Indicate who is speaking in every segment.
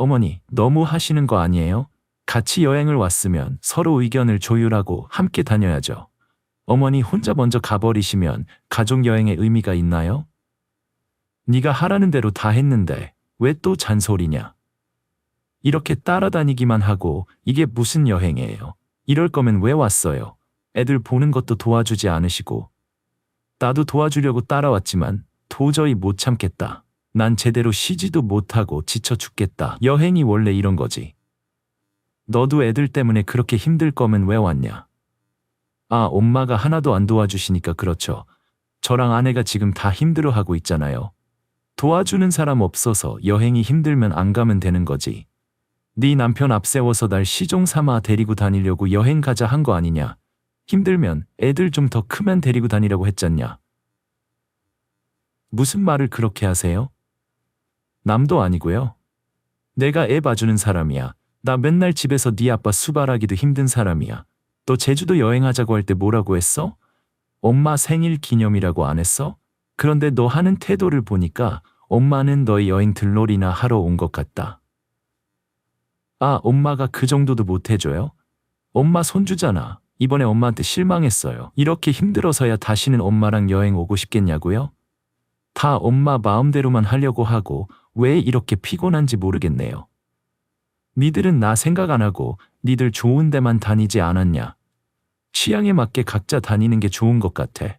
Speaker 1: 어머니, 너무 하시는 거 아니에요? 같이 여행을 왔으면 서로 의견을 조율하고 함께 다녀야죠. 어머니 혼자 먼저 가버리시면 가족 여행의 의미가 있나요? 네가 하라는 대로 다 했는데 왜 또 잔소리냐? 이렇게 따라다니기만 하고 이게 무슨 여행이에요? 이럴 거면 왜 왔어요? 애들 보는 것도 도와주지 않으시고. 나도 도와주려고 따라왔지만 도저히 못 참겠다. 난 제대로 쉬지도 못하고 지쳐 죽겠다. 여행이 원래 이런 거지. 너도 애들 때문에 그렇게 힘들 거면 왜 왔냐? 아, 엄마가 하나도 안 도와주시니까 그렇죠. 저랑 아내가 지금 다 힘들어하고 있잖아요. 도와주는 사람 없어서 여행이 힘들면 안 가면 되는 거지. 네 남편 앞세워서 날 시종 삼아 데리고 다니려고 여행 가자 한 거 아니냐? 힘들면 애들 좀 더 크면 데리고 다니라고 했잖냐? 무슨 말을 그렇게 하세요? 남도 아니고요. 내가 애 봐주는 사람이야. 나 맨날 집에서 네 아빠 수발하기도 힘든 사람이야. 너 제주도 여행하자고 할 때 뭐라고 했어? 엄마 생일 기념이라고 안 했어? 그런데 너 하는 태도를 보니까 엄마는 너의 여행 들러리나 하러 온 것 같다. 아, 엄마가 그 정도도 못 해줘요? 엄마 손주잖아. 이번에 엄마한테 실망했어요. 이렇게 힘들어서야 다시는 엄마랑 여행 오고 싶겠냐고요? 다 엄마 마음대로만 하려고 하고 왜 이렇게 피곤한지 모르겠네요. 니들은 나 생각 안 하고 니들 좋은 데만 다니지 않았냐? 취향에 맞게 각자 다니는 게 좋은 것 같아.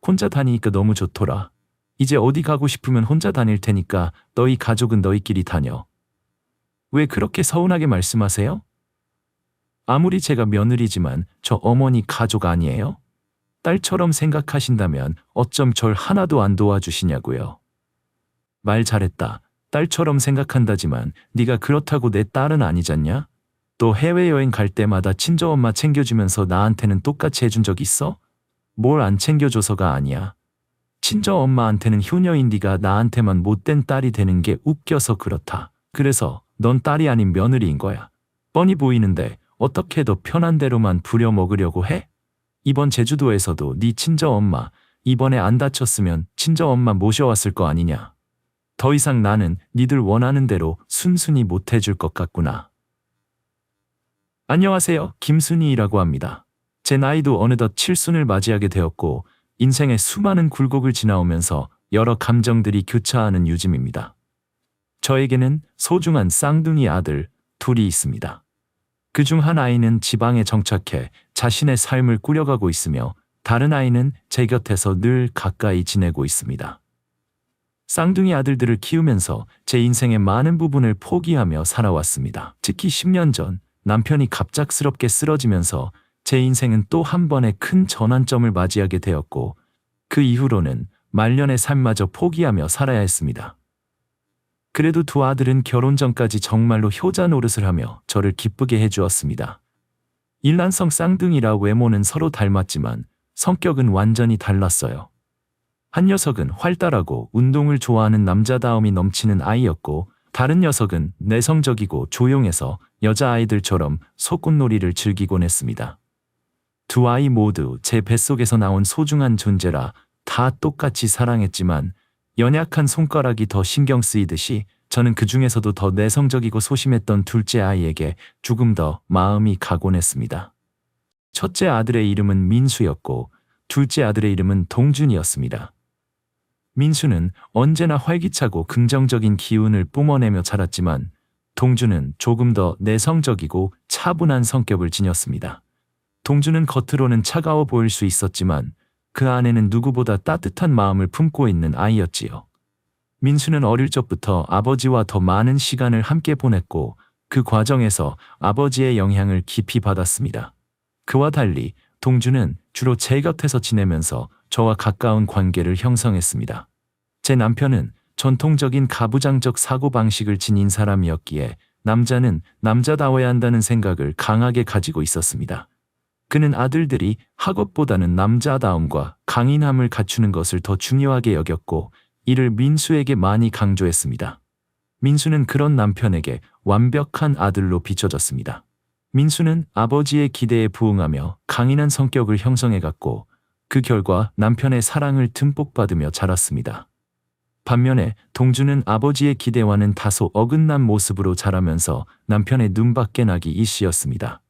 Speaker 1: 혼자 다니니까 너무 좋더라. 이제 어디 가고 싶으면 혼자 다닐 테니까 너희 가족은 너희끼리 다녀. 왜 그렇게 서운하게 말씀하세요? 아무리 제가 며느리지만 저 어머니 가족 아니에요? 딸처럼 생각하신다면 어쩜 절 하나도 안 도와주시냐고요. 말 잘했다. 딸처럼 생각한다지만 네가 그렇다고 내 딸은 아니잖냐? 또 해외여행 갈 때마다 친정엄마 챙겨주면서 나한테는 똑같이 해준 적 있어? 뭘 안 챙겨줘서가 아니야. 친정엄마한테는 효녀인 네가 나한테만 못된 딸이 되는 게 웃겨서 그렇다. 그래서 넌 딸이 아닌 며느리인 거야. 뻔히 보이는데 어떻게 더 편한 대로만 부려먹으려고 해? 이번 제주도에서도 네 친정엄마 이번에 안 다쳤으면 친정엄마 모셔왔을 거 아니냐. 더 이상 나는 니들 원하는 대로 순순히 못 해줄 것 같구나. 안녕하세요. 김순희라고 합니다. 제 나이도 어느덧 칠순을 맞이하게 되었고 인생의 수많은 굴곡을 지나오면서 여러 감정들이 교차하는 요즘입니다. 저에게는 소중한 쌍둥이 아들 둘이 있습니다. 그중 한 아이는 지방에 정착해 자신의 삶을 꾸려가고 있으며 다른 아이는 제 곁에서 늘 가까이 지내고 있습니다. 쌍둥이 아들들을 키우면서 제 인생의 많은 부분을 포기하며 살아왔습니다. 특히 10년 전 남편이 갑작스럽게 쓰러지면서 제 인생은 또 한 번의 큰 전환점을 맞이하게 되었고 그 이후로는 말년의 삶마저 포기하며 살아야 했습니다. 그래도 두 아들은 결혼 전까지 정말로 효자 노릇을 하며 저를 기쁘게 해주었습니다. 일란성 쌍둥이라 외모는 서로 닮았지만 성격은 완전히 달랐어요. 한 녀석은 활달하고 운동을 좋아하는 남자다움이 넘치는 아이였고 다른 녀석은 내성적이고 조용해서 여자아이들처럼 소꿉놀이를 즐기곤 했습니다. 두 아이 모두 제 뱃속에서 나온 소중한 존재라 다 똑같이 사랑했지만 연약한 손가락이 더 신경 쓰이듯이 저는 그 중에서도 더 내성적이고 소심했던 둘째 아이에게 조금 더 마음이 가곤 했습니다. 첫째 아들의 이름은 민수였고 둘째 아들의 이름은 동준이었습니다. 민수는 언제나 활기차고 긍정적인 기운을 뿜어내며 자랐지만 동준은 조금 더 내성적이고 차분한 성격을 지녔습니다. 동준은 겉으로는 차가워 보일 수 있었지만 그 안에는 누구보다 따뜻한 마음을 품고 있는 아이였지요. 민수는 어릴 적부터 아버지와 더 많은 시간을 함께 보냈고 그 과정에서 아버지의 영향을 깊이 받았습니다. 그와 달리 동준은 주로 제 곁에서 지내면서 저와 가까운 관계를 형성했습니다. 제 남편은 전통적인 가부장적 사고방식을 지닌 사람이었기에 남자는 남자다워야 한다는 생각을 강하게 가지고 있었습니다. 그는 아들들이 학업보다는 남자다움과 강인함을 갖추는 것을 더 중요하게 여겼고 이를 민수에게 많이 강조했습니다. 민수는 그런 남편에게 완벽한 아들로 비춰졌습니다. 민수는 아버지의 기대에 부응하며 강인한 성격을 형성해갔고 그 결과 남편의 사랑을 듬뿍 받으며 자랐습니다. 반면에 동주는 아버지의 기대와는 다소 어긋난 모습으로 자라면서 남편의 눈밖에 나기 일쑤였습니다.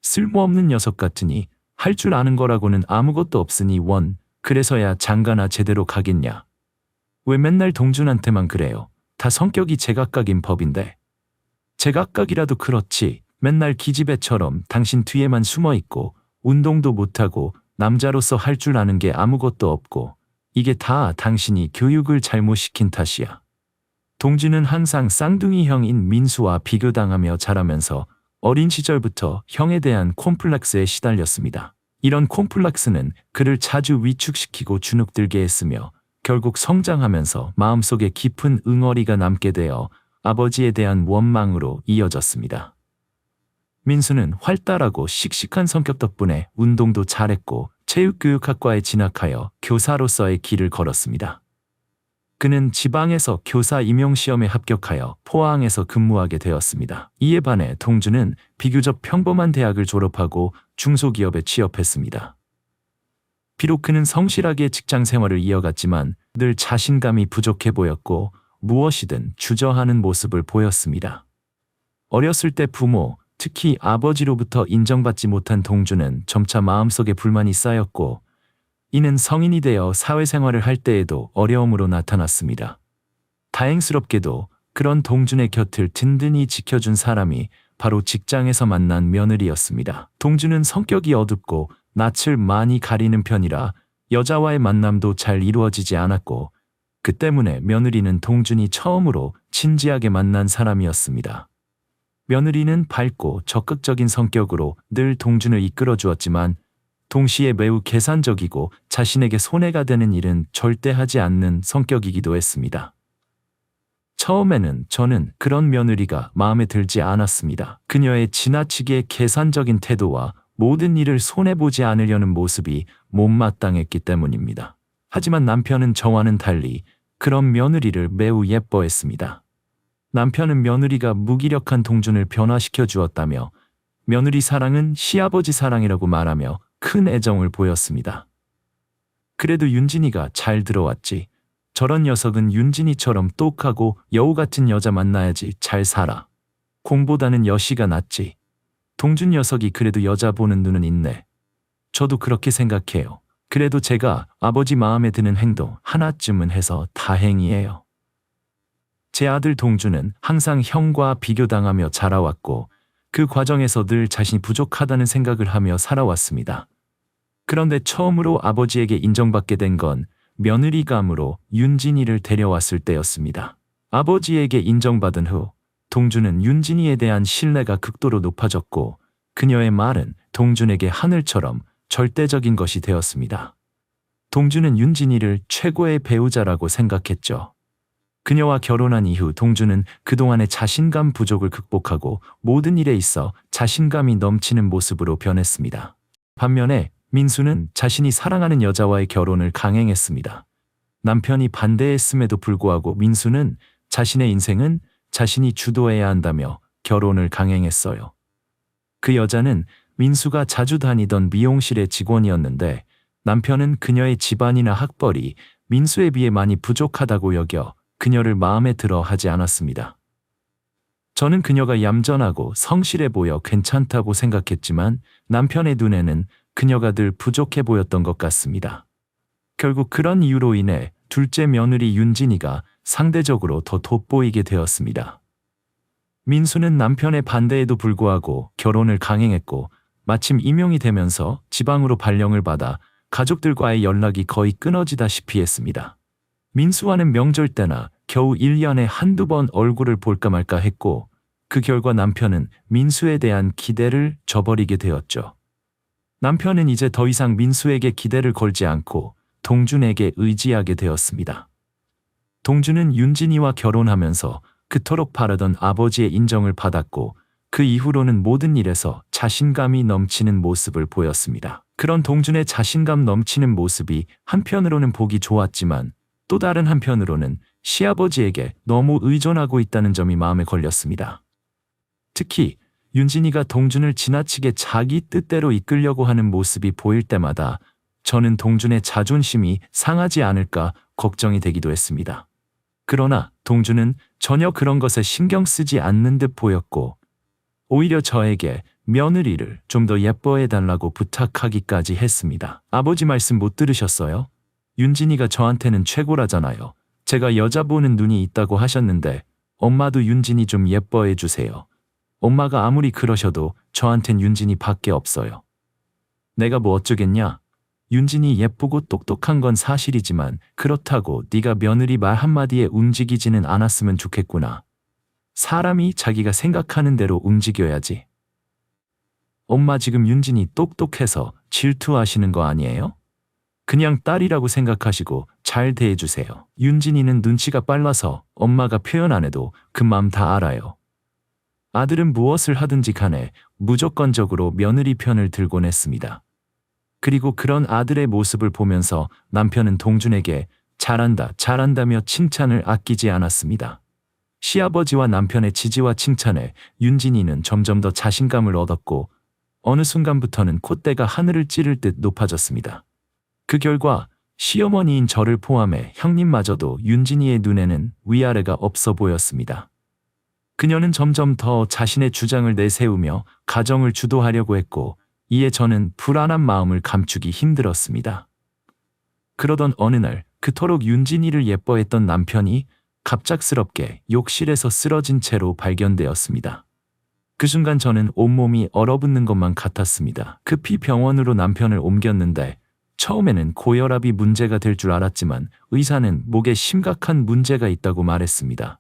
Speaker 1: 쓸모없는 녀석 같으니 할 줄 아는 거라고는 아무것도 없으니 그래서야 장가나 제대로 가겠냐. 왜 맨날 동준한테만 그래요. 다 성격이 제각각인 법인데. 제각각이라도 그렇지 맨날 기집애처럼 당신 뒤에만 숨어있고 운동도 못하고 남자로서 할 줄 아는 게 아무것도 없고 이게 다 당신이 교육을 잘못 시킨 탓이야. 동준은 항상 쌍둥이 형인 민수와 비교당하며 자라면서 어린 시절부터 형에 대한 콤플렉스에 시달렸습니다. 이런 콤플렉스는 그를 자주 위축시키고 주눅들게 했으며 결국 성장하면서 마음속에 깊은 응어리가 남게 되어 아버지에 대한 원망으로 이어졌습니다. 민수는 활달하고 씩씩한 성격 덕분에 운동도 잘했고 체육교육학과에 진학하여 교사로서의 길을 걸었습니다. 그는 지방에서 교사 임용시험에 합격하여 포항에서 근무하게 되었습니다. 이에 반해 동주는 비교적 평범한 대학을 졸업하고 중소기업에 취업했습니다. 비록 그는 성실하게 직장 생활을 이어갔지만 늘 자신감이 부족해 보였고 무엇이든 주저하는 모습을 보였습니다. 어렸을 때 부모, 특히 아버지로부터 인정받지 못한 동주는 점차 마음속에 불만이 쌓였고 이는 성인이 되어 사회생활을 할 때에도 어려움으로 나타났습니다. 다행스럽게도 그런 동준의 곁을 든든히 지켜준 사람이 바로 직장에서 만난 며느리였습니다. 동준은 성격이 어둡고 낯을 많이 가리는 편이라 여자와의 만남도 잘 이루어지지 않았고 그 때문에 며느리는 동준이 처음으로 진지하게 만난 사람이었습니다. 며느리는 밝고 적극적인 성격으로 늘 동준을 이끌어 주었지만 동시에 매우 계산적이고 자신에게 손해가 되는 일은 절대 하지 않는 성격이기도 했습니다. 처음에는 저는 그런 며느리가 마음에 들지 않았습니다. 그녀의 지나치게 계산적인 태도와 모든 일을 손해보지 않으려는 모습이 못마땅했기 때문입니다. 하지만 남편은 저와는 달리 그런 며느리를 매우 예뻐했습니다. 남편은 며느리가 무기력한 동준을 변화시켜 주었다며 며느리 사랑은 시아버지 사랑이라고 말하며 큰 애정을 보였습니다. 그래도 윤진이가 잘 들어왔지. 저런 녀석은 윤진이처럼 똑하고 여우 같은 여자 만나야지 잘 살아. 공보다는 여시가 낫지. 동준 녀석이 그래도 여자 보는 눈은 있네. 저도 그렇게 생각해요. 그래도 제가 아버지 마음에 드는 행동 하나쯤은 해서 다행이에요. 제 아들 동준은 항상 형과 비교당하며 자라왔고 그 과정에서 늘 자신이 부족하다는 생각을 하며 살아왔습니다. 그런데 처음으로 아버지에게 인정받게 된 건 며느리감으로 윤진이를 데려왔을 때였습니다. 아버지에게 인정받은 후 동준은 윤진이에 대한 신뢰가 극도로 높아졌고 그녀의 말은 동준에게 하늘처럼 절대적인 것이 되었습니다. 동준은 윤진이를 최고의 배우자라고 생각했죠. 그녀와 결혼한 이후 동준은 그동안의 자신감 부족을 극복하고 모든 일에 있어 자신감이 넘치는 모습으로 변했습니다. 반면에 민수는 자신이 사랑하는 여자와의 결혼을 강행했습니다. 남편이 반대했음에도 불구하고 민수는 자신의 인생은 자신이 주도해야 한다며 결혼을 강행했어요. 그 여자는 민수가 자주 다니던 미용실의 직원이었는데 남편은 그녀의 집안이나 학벌이 민수에 비해 많이 부족하다고 여겨 그녀를 마음에 들어 하지 않았습니다. 저는 그녀가 얌전하고 성실해 보여 괜찮다고 생각했지만 남편의 눈에는 그녀가 늘 부족해 보였던 것 같습니다. 결국 그런 이유로 인해 둘째 며느리 윤진이가 상대적으로 더 돋보이게 되었습니다. 민수는 남편의 반대에도 불구하고 결혼을 강행했고 마침 임용이 되면서 지방으로 발령을 받아 가족들과의 연락이 거의 끊어지다시피 했습니다. 민수와는 명절 때나 겨우 1년에 한두 번 얼굴을 볼까 말까 했고 그 결과 남편은 민수에 대한 기대를 저버리게 되었죠. 남편은 이제 더 이상 민수에게 기대를 걸지 않고 동준에게 의지하게 되었습니다. 동준은 윤진이와 결혼하면서 그토록 바라던 아버지의 인정을 받았고 그 이후로는 모든 일에서 자신감이 넘치는 모습을 보였습니다. 그런 동준의 자신감 넘치는 모습이 한편으로는 보기 좋았지만 또 다른 한편으로는 시아버지에게 너무 의존하고 있다는 점이 마음에 걸렸습니다. 특히 윤진이가 동준을 지나치게 자기 뜻대로 이끌려고 하는 모습이 보일 때마다 저는 동준의 자존심이 상하지 않을까 걱정이 되기도 했습니다. 그러나 동준은 전혀 그런 것에 신경 쓰지 않는 듯 보였고 오히려 저에게 며느리를 좀 더 예뻐해 달라고 부탁하기까지 했습니다. 아버지 말씀 못 들으셨어요? 윤진이가 저한테는 최고라잖아요. 제가 여자 보는 눈이 있다고 하셨는데 엄마도 윤진이 좀 예뻐해 주세요. 엄마가 아무리 그러셔도 저한텐 윤진이 밖에 없어요. 내가 뭐 어쩌겠냐? 윤진이 예쁘고 똑똑한 건 사실이지만 그렇다고 네가 며느리 말 한마디에 움직이지는 않았으면 좋겠구나. 사람이 자기가 생각하는 대로 움직여야지. 엄마 지금 윤진이 똑똑해서 질투하시는 거 아니에요? 그냥 딸이라고 생각하시고 잘 대해주세요. 윤진이는 눈치가 빨라서 엄마가 표현 안 해도 그 맘 다 알아요. 아들은 무엇을 하든지 간에 무조건적으로 며느리 편을 들곤 했습니다. 그리고 그런 아들의 모습을 보면서 남편은 동준에게 잘한다, 잘한다며 칭찬을 아끼지 않았습니다. 시아버지와 남편의 지지와 칭찬에 윤진이는 점점 더 자신감을 얻었고 어느 순간부터는 콧대가 하늘을 찌를 듯 높아졌습니다. 그 결과 시어머니인 저를 포함해 형님마저도 윤진이의 눈에는 위아래가 없어 보였습니다. 그녀는 점점 더 자신의 주장을 내세우며 가정을 주도하려고 했고 이에 저는 불안한 마음을 감추기 힘들었습니다. 그러던 어느 날 그토록 윤진이를 예뻐했던 남편이 갑작스럽게 욕실에서 쓰러진 채로 발견되었습니다. 그 순간 저는 온몸이 얼어붙는 것만 같았습니다. 급히 병원으로 남편을 옮겼는데 처음에는 고혈압이 문제가 될 줄 알았지만 의사는 목에 심각한 문제가 있다고 말했습니다.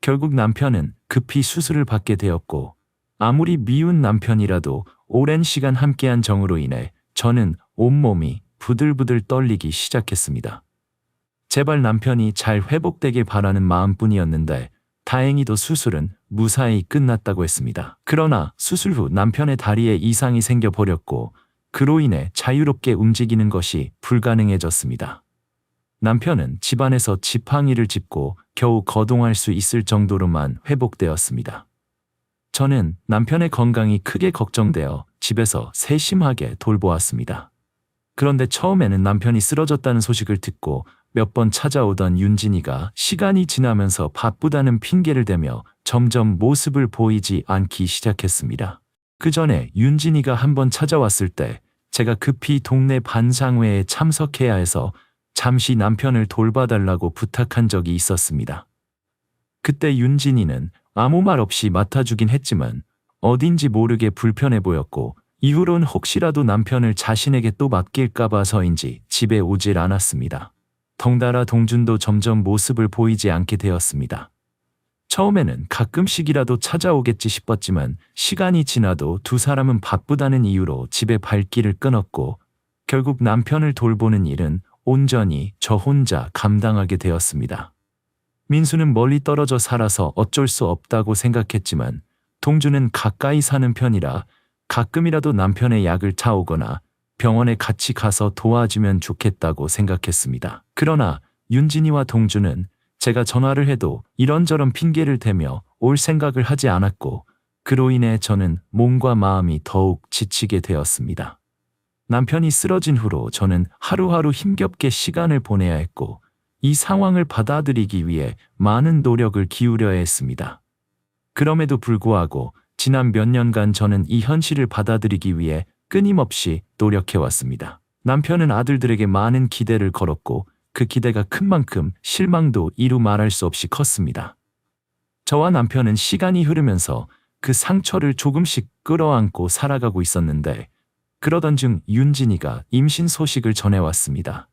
Speaker 1: 결국 남편은 급히 수술을 받게 되었고 아무리 미운 남편이라도 오랜 시간 함께한 정으로 인해 저는 온몸이 부들부들 떨리기 시작했습니다. 제발 남편이 잘 회복되길 바라는 마음뿐이었는데 다행히도 수술은 무사히 끝났다고 했습니다. 그러나 수술 후 남편의 다리에 이상이 생겨버렸고 그로 인해 자유롭게 움직이는 것이 불가능해졌습니다. 남편은 집안에서 지팡이를 짚고 겨우 거동할 수 있을 정도로만 회복되었습니다. 저는 남편의 건강이 크게 걱정되어 집에서 세심하게 돌보았습니다. 그런데 처음에는 남편이 쓰러졌다는 소식을 듣고 몇 번 찾아오던 윤진이가 시간이 지나면서 바쁘다는 핑계를 대며 점점 모습을 보이지 않기 시작했습니다. 그 전에 윤진이가 한번 찾아왔을 때 제가 급히 동네 반상회에 참석해야 해서 잠시 남편을 돌봐달라고 부탁한 적이 있었습니다. 그때 윤진이는 아무 말 없이 맡아주긴 했지만 어딘지 모르게 불편해 보였고 이후로는 혹시라도 남편을 자신에게 또 맡길까 봐서인지 집에 오질 않았습니다. 덩달아 동준도 점점 모습을 보이지 않게 되었습니다. 처음에는 가끔씩이라도 찾아오겠지 싶었지만 시간이 지나도 두 사람은 바쁘다는 이유로 집에 발길을 끊었고 결국 남편을 돌보는 일은 온전히 저 혼자 감당하게 되었습니다. 민수는 멀리 떨어져 살아서 어쩔 수 없다고 생각했지만 동준은 가까이 사는 편이라 가끔이라도 남편의 약을 타오거나 병원에 같이 가서 도와주면 좋겠다고 생각했습니다. 그러나 윤진이와 동준은 제가 전화를 해도 이런저런 핑계를 대며 올 생각을 하지 않았고 그로 인해 저는 몸과 마음이 더욱 지치게 되었습니다. 남편이 쓰러진 후로 저는 하루하루 힘겹게 시간을 보내야 했고 이 상황을 받아들이기 위해 많은 노력을 기울여야 했습니다. 그럼에도 불구하고 지난 몇 년간 저는 이 현실을 받아들이기 위해 끊임없이 노력해왔습니다. 남편은 아들들에게 많은 기대를 걸었고 그 기대가 큰 만큼 실망도 이루 말할 수 없이 컸습니다. 저와 남편은 시간이 흐르면서 그 상처를 조금씩 끌어안고 살아가고 있었는데 그러던 중 윤진이가 임신 소식을 전해왔습니다.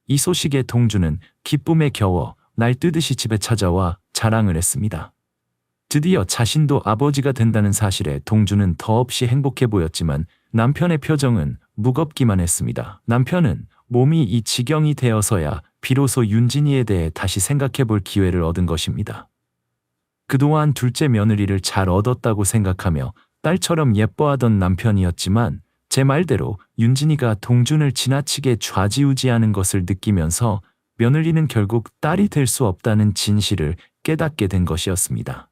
Speaker 1: 이 소식에 동준은 기쁨에 겨워 날뛰듯이 집에 찾아와 자랑을 했습니다. 드디어 자신도 아버지가 된다는 사실에 동준은 더없이 행복해 보였지만 남편의 표정은 무겁기만 했습니다. 남편은 몸이 이 지경이 되어서야 비로소 윤진이에 대해 다시 생각해 볼 기회를 얻은 것입니다. 그동안 둘째 며느리를 잘 얻었다고 생각하며 딸처럼 예뻐하던 남편이었지만 제 말대로 윤진이가 동준을 지나치게 좌지우지하는 것을 느끼면서 며느리는 결국 딸이 될 수 없다는 진실을 깨닫게 된 것이었습니다.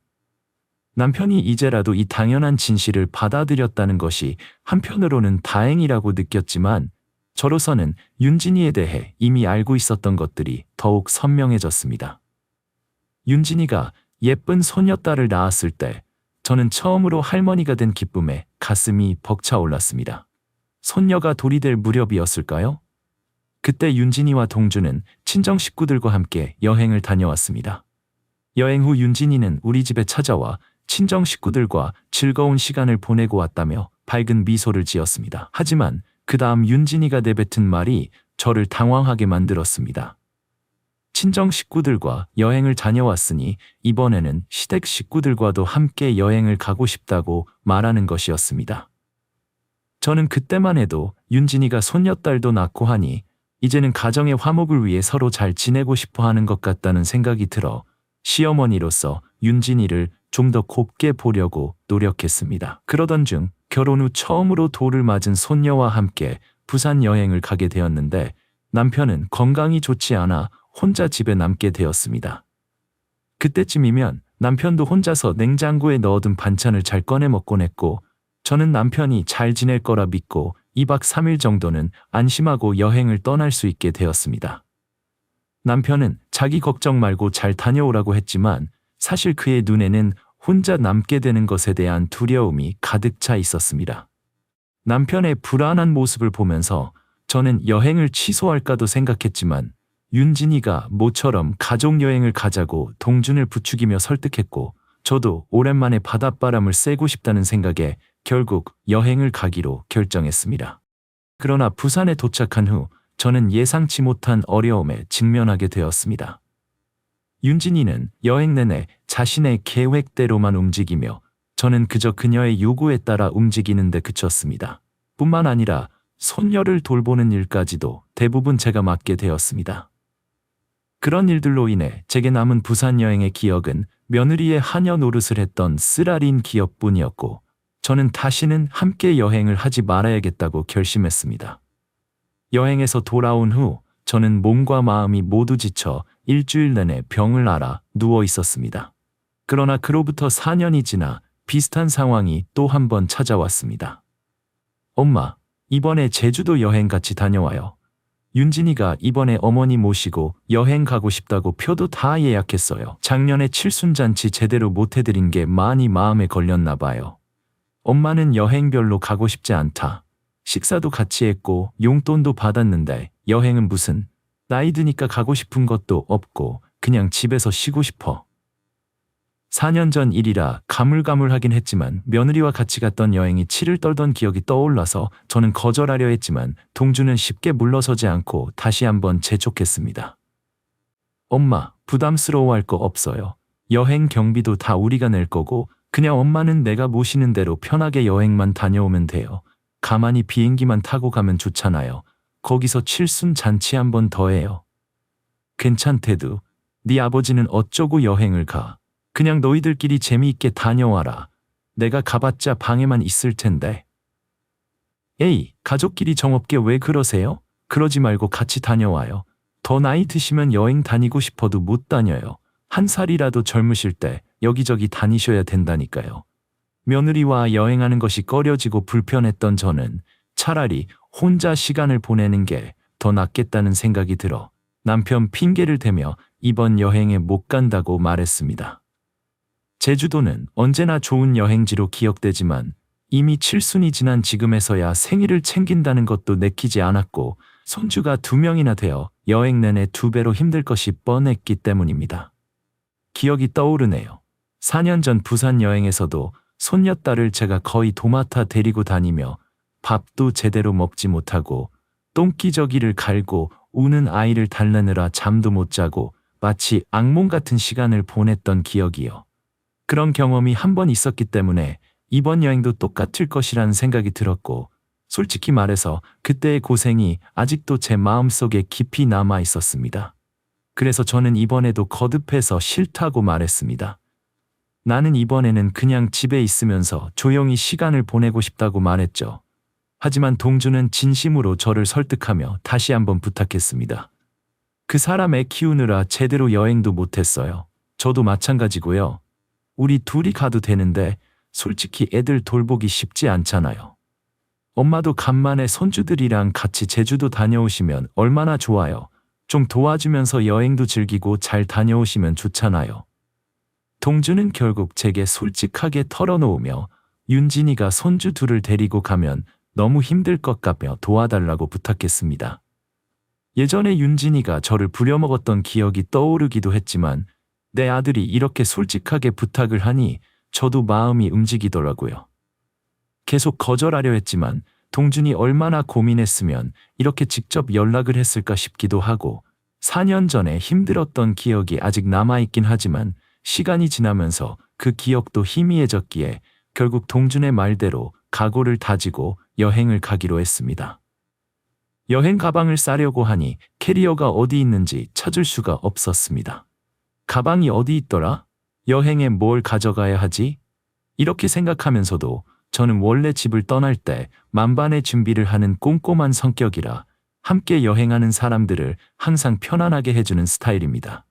Speaker 1: 남편이 이제라도 이 당연한 진실을 받아들였다는 것이 한편으로는 다행이라고 느꼈지만 저로서는 윤진이에 대해 이미 알고 있었던 것들이 더욱 선명해졌습니다. 윤진이가 예쁜 손녀딸을 낳았을 때 저는 처음으로 할머니가 된 기쁨에 가슴이 벅차올랐습니다. 손녀가 돌이 될 무렵이었을까요? 그때 윤진이와 동주는 친정 식구들과 함께 여행을 다녀왔습니다. 여행 후 윤진이는 우리 집에 찾아와 친정 식구들과 즐거운 시간을 보내고 왔다며 밝은 미소를 지었습니다. 하지만 그 다음 윤진이가 내뱉은 말이 저를 당황하게 만들었습니다. 친정 식구들과 여행을 다녀왔으니 이번에는 시댁 식구들과도 함께 여행을 가고 싶다고 말하는 것이었습니다. 저는 그때만 해도 윤진이가 손녀딸도 낳고 하니 이제는 가정의 화목을 위해 서로 잘 지내고 싶어 하는 것 같다는 생각이 들어 시어머니로서 윤진이를 좀 더 곱게 보려고 노력했습니다. 그러던 중 결혼 후 처음으로 돌을 맞은 손녀와 함께 부산 여행을 가게 되었는데 남편은 건강이 좋지 않아 혼자 집에 남게 되었습니다. 그때쯤이면 남편도 혼자서 냉장고에 넣어둔 반찬을 잘 꺼내 먹곤 했고 저는 남편이 잘 지낼 거라 믿고 2박 3일 정도는 안심하고 여행을 떠날 수 있게 되었습니다. 남편은 자기 걱정 말고 잘 다녀오라고 했지만 사실 그의 눈에는 혼자 남게 되는 것에 대한 두려움이 가득 차 있었습니다. 남편의 불안한 모습을 보면서 저는 여행을 취소할까도 생각했지만 윤진이가 모처럼 가족여행을 가자고 동준을 부추기며 설득했고 저도 오랜만에 바닷바람을 쐬고 싶다는 생각에 결국 여행을 가기로 결정했습니다. 그러나 부산에 도착한 후 저는 예상치 못한 어려움에 직면하게 되었습니다. 윤진이는 여행 내내 자신의 계획대로만 움직이며 저는 그저 그녀의 요구에 따라 움직이는 데 그쳤습니다. 뿐만 아니라 손녀를 돌보는 일까지도 대부분 제가 맡게 되었습니다. 그런 일들로 인해 제게 남은 부산 여행의 기억은 며느리의 하녀 노릇을 했던 쓰라린 기억뿐이었고 저는 다시는 함께 여행을 하지 말아야겠다고 결심했습니다. 여행에서 돌아온 후 저는 몸과 마음이 모두 지쳐 일주일 내내 병을 앓아 누워 있었습니다. 그러나 그로부터 4년이 지나 비슷한 상황이 또 한 번 찾아왔습니다. 엄마, 이번에 제주도 여행 같이 다녀와요. 윤진이가 이번에 어머니 모시고 여행 가고 싶다고 표도 다 예약했어요. 작년에 칠순잔치 제대로 못 해드린 게 많이 마음에 걸렸나 봐요. 엄마는 여행 별로 가고 싶지 않다. 식사도 같이 했고 용돈도 받았는데 여행은 무슨, 나이 드니까 가고 싶은 것도 없고 그냥 집에서 쉬고 싶어. 4년 전 일이라 가물가물하긴 했지만 며느리와 같이 갔던 여행이 치를 떨던 기억이 떠올라서 저는 거절하려 했지만 동주는 쉽게 물러서지 않고 다시 한번 재촉했습니다. 엄마, 부담스러워할 거 없어요. 여행 경비도 다 우리가 낼 거고 그냥 엄마는 내가 모시는 대로 편하게 여행만 다녀오면 돼요. 가만히 비행기만 타고 가면 좋잖아요. 거기서 칠순 잔치 한 번 더 해요. 괜찮대도 네 아버지는 어쩌고 여행을 가. 그냥 너희들끼리 재미있게 다녀와라. 내가 가봤자 방에만 있을 텐데. 에이, 가족끼리 정없게 왜 그러세요? 그러지 말고 같이 다녀와요. 더 나이 드시면 여행 다니고 싶어도 못 다녀요. 한 살이라도 젊으실 때 여기저기 다니셔야 된다니까요. 며느리와 여행하는 것이 꺼려지고 불편했던 저는 차라리 혼자 시간을 보내는 게 더 낫겠다는 생각이 들어 남편 핑계를 대며 이번 여행에 못 간다고 말했습니다. 제주도는 언제나 좋은 여행지로 기억되지만 이미 칠순이 지난 지금에서야 생일을 챙긴다는 것도 내키지 않았고 손주가 2명이나 되어 여행 내내 2배로 힘들 것이 뻔했기 때문입니다. 기억이 떠오르네요. 4년 전 부산 여행에서도 손녀딸을 제가 거의 도맡아 데리고 다니며 밥도 제대로 먹지 못하고 똥기저귀를 갈고 우는 아이를 달래느라 잠도 못 자고 마치 악몽 같은 시간을 보냈던 기억이요. 그런 경험이 한 번 있었기 때문에 이번 여행도 똑같을 것이라는 생각이 들었고 솔직히 말해서 그때의 고생이 아직도 제 마음속에 깊이 남아 있었습니다. 그래서 저는 이번에도 거듭해서 싫다고 말했습니다. 나는 이번에는 그냥 집에 있으면서 조용히 시간을 보내고 싶다고 말했죠. 하지만 동주는 진심으로 저를 설득하며 다시 한번 부탁했습니다. 그 사람 애 키우느라 제대로 여행도 못했어요. 저도 마찬가지고요. 우리 둘이 가도 되는데 솔직히 애들 돌보기 쉽지 않잖아요. 엄마도 간만에 손주들이랑 같이 제주도 다녀오시면 얼마나 좋아요. 좀 도와주면서 여행도 즐기고 잘 다녀오시면 좋잖아요. 동주는 결국 제게 솔직하게 털어놓으며 윤진이가 손주 둘을 데리고 가면 너무 힘들 것 같며 도와달라고 부탁했습니다. 예전에 윤진이가 저를 부려먹었던 기억이 떠오르기도 했지만 내 아들이 이렇게 솔직하게 부탁을 하니 저도 마음이 움직이더라고요. 계속 거절하려 했지만 동준이 얼마나 고민했으면 이렇게 직접 연락을 했을까 싶기도 하고 4년 전에 힘들었던 기억이 아직 남아있긴 하지만 시간이 지나면서 그 기억도 희미해졌기에 결국 동준의 말대로 각오를 다지고 여행을 가기로 했습니다. 여행 가방을 싸려고 하니 캐리어가 어디 있는지 찾을 수가 없었습니다. 가방이 어디 있더라? 여행에 뭘 가져가야 하지? 이렇게 생각하면서도 저는 원래 집을 떠날 때 만반의 준비를 하는 꼼꼼한 성격이라 함께 여행하는 사람들을 항상 편안하게 해주는 스타일입니다.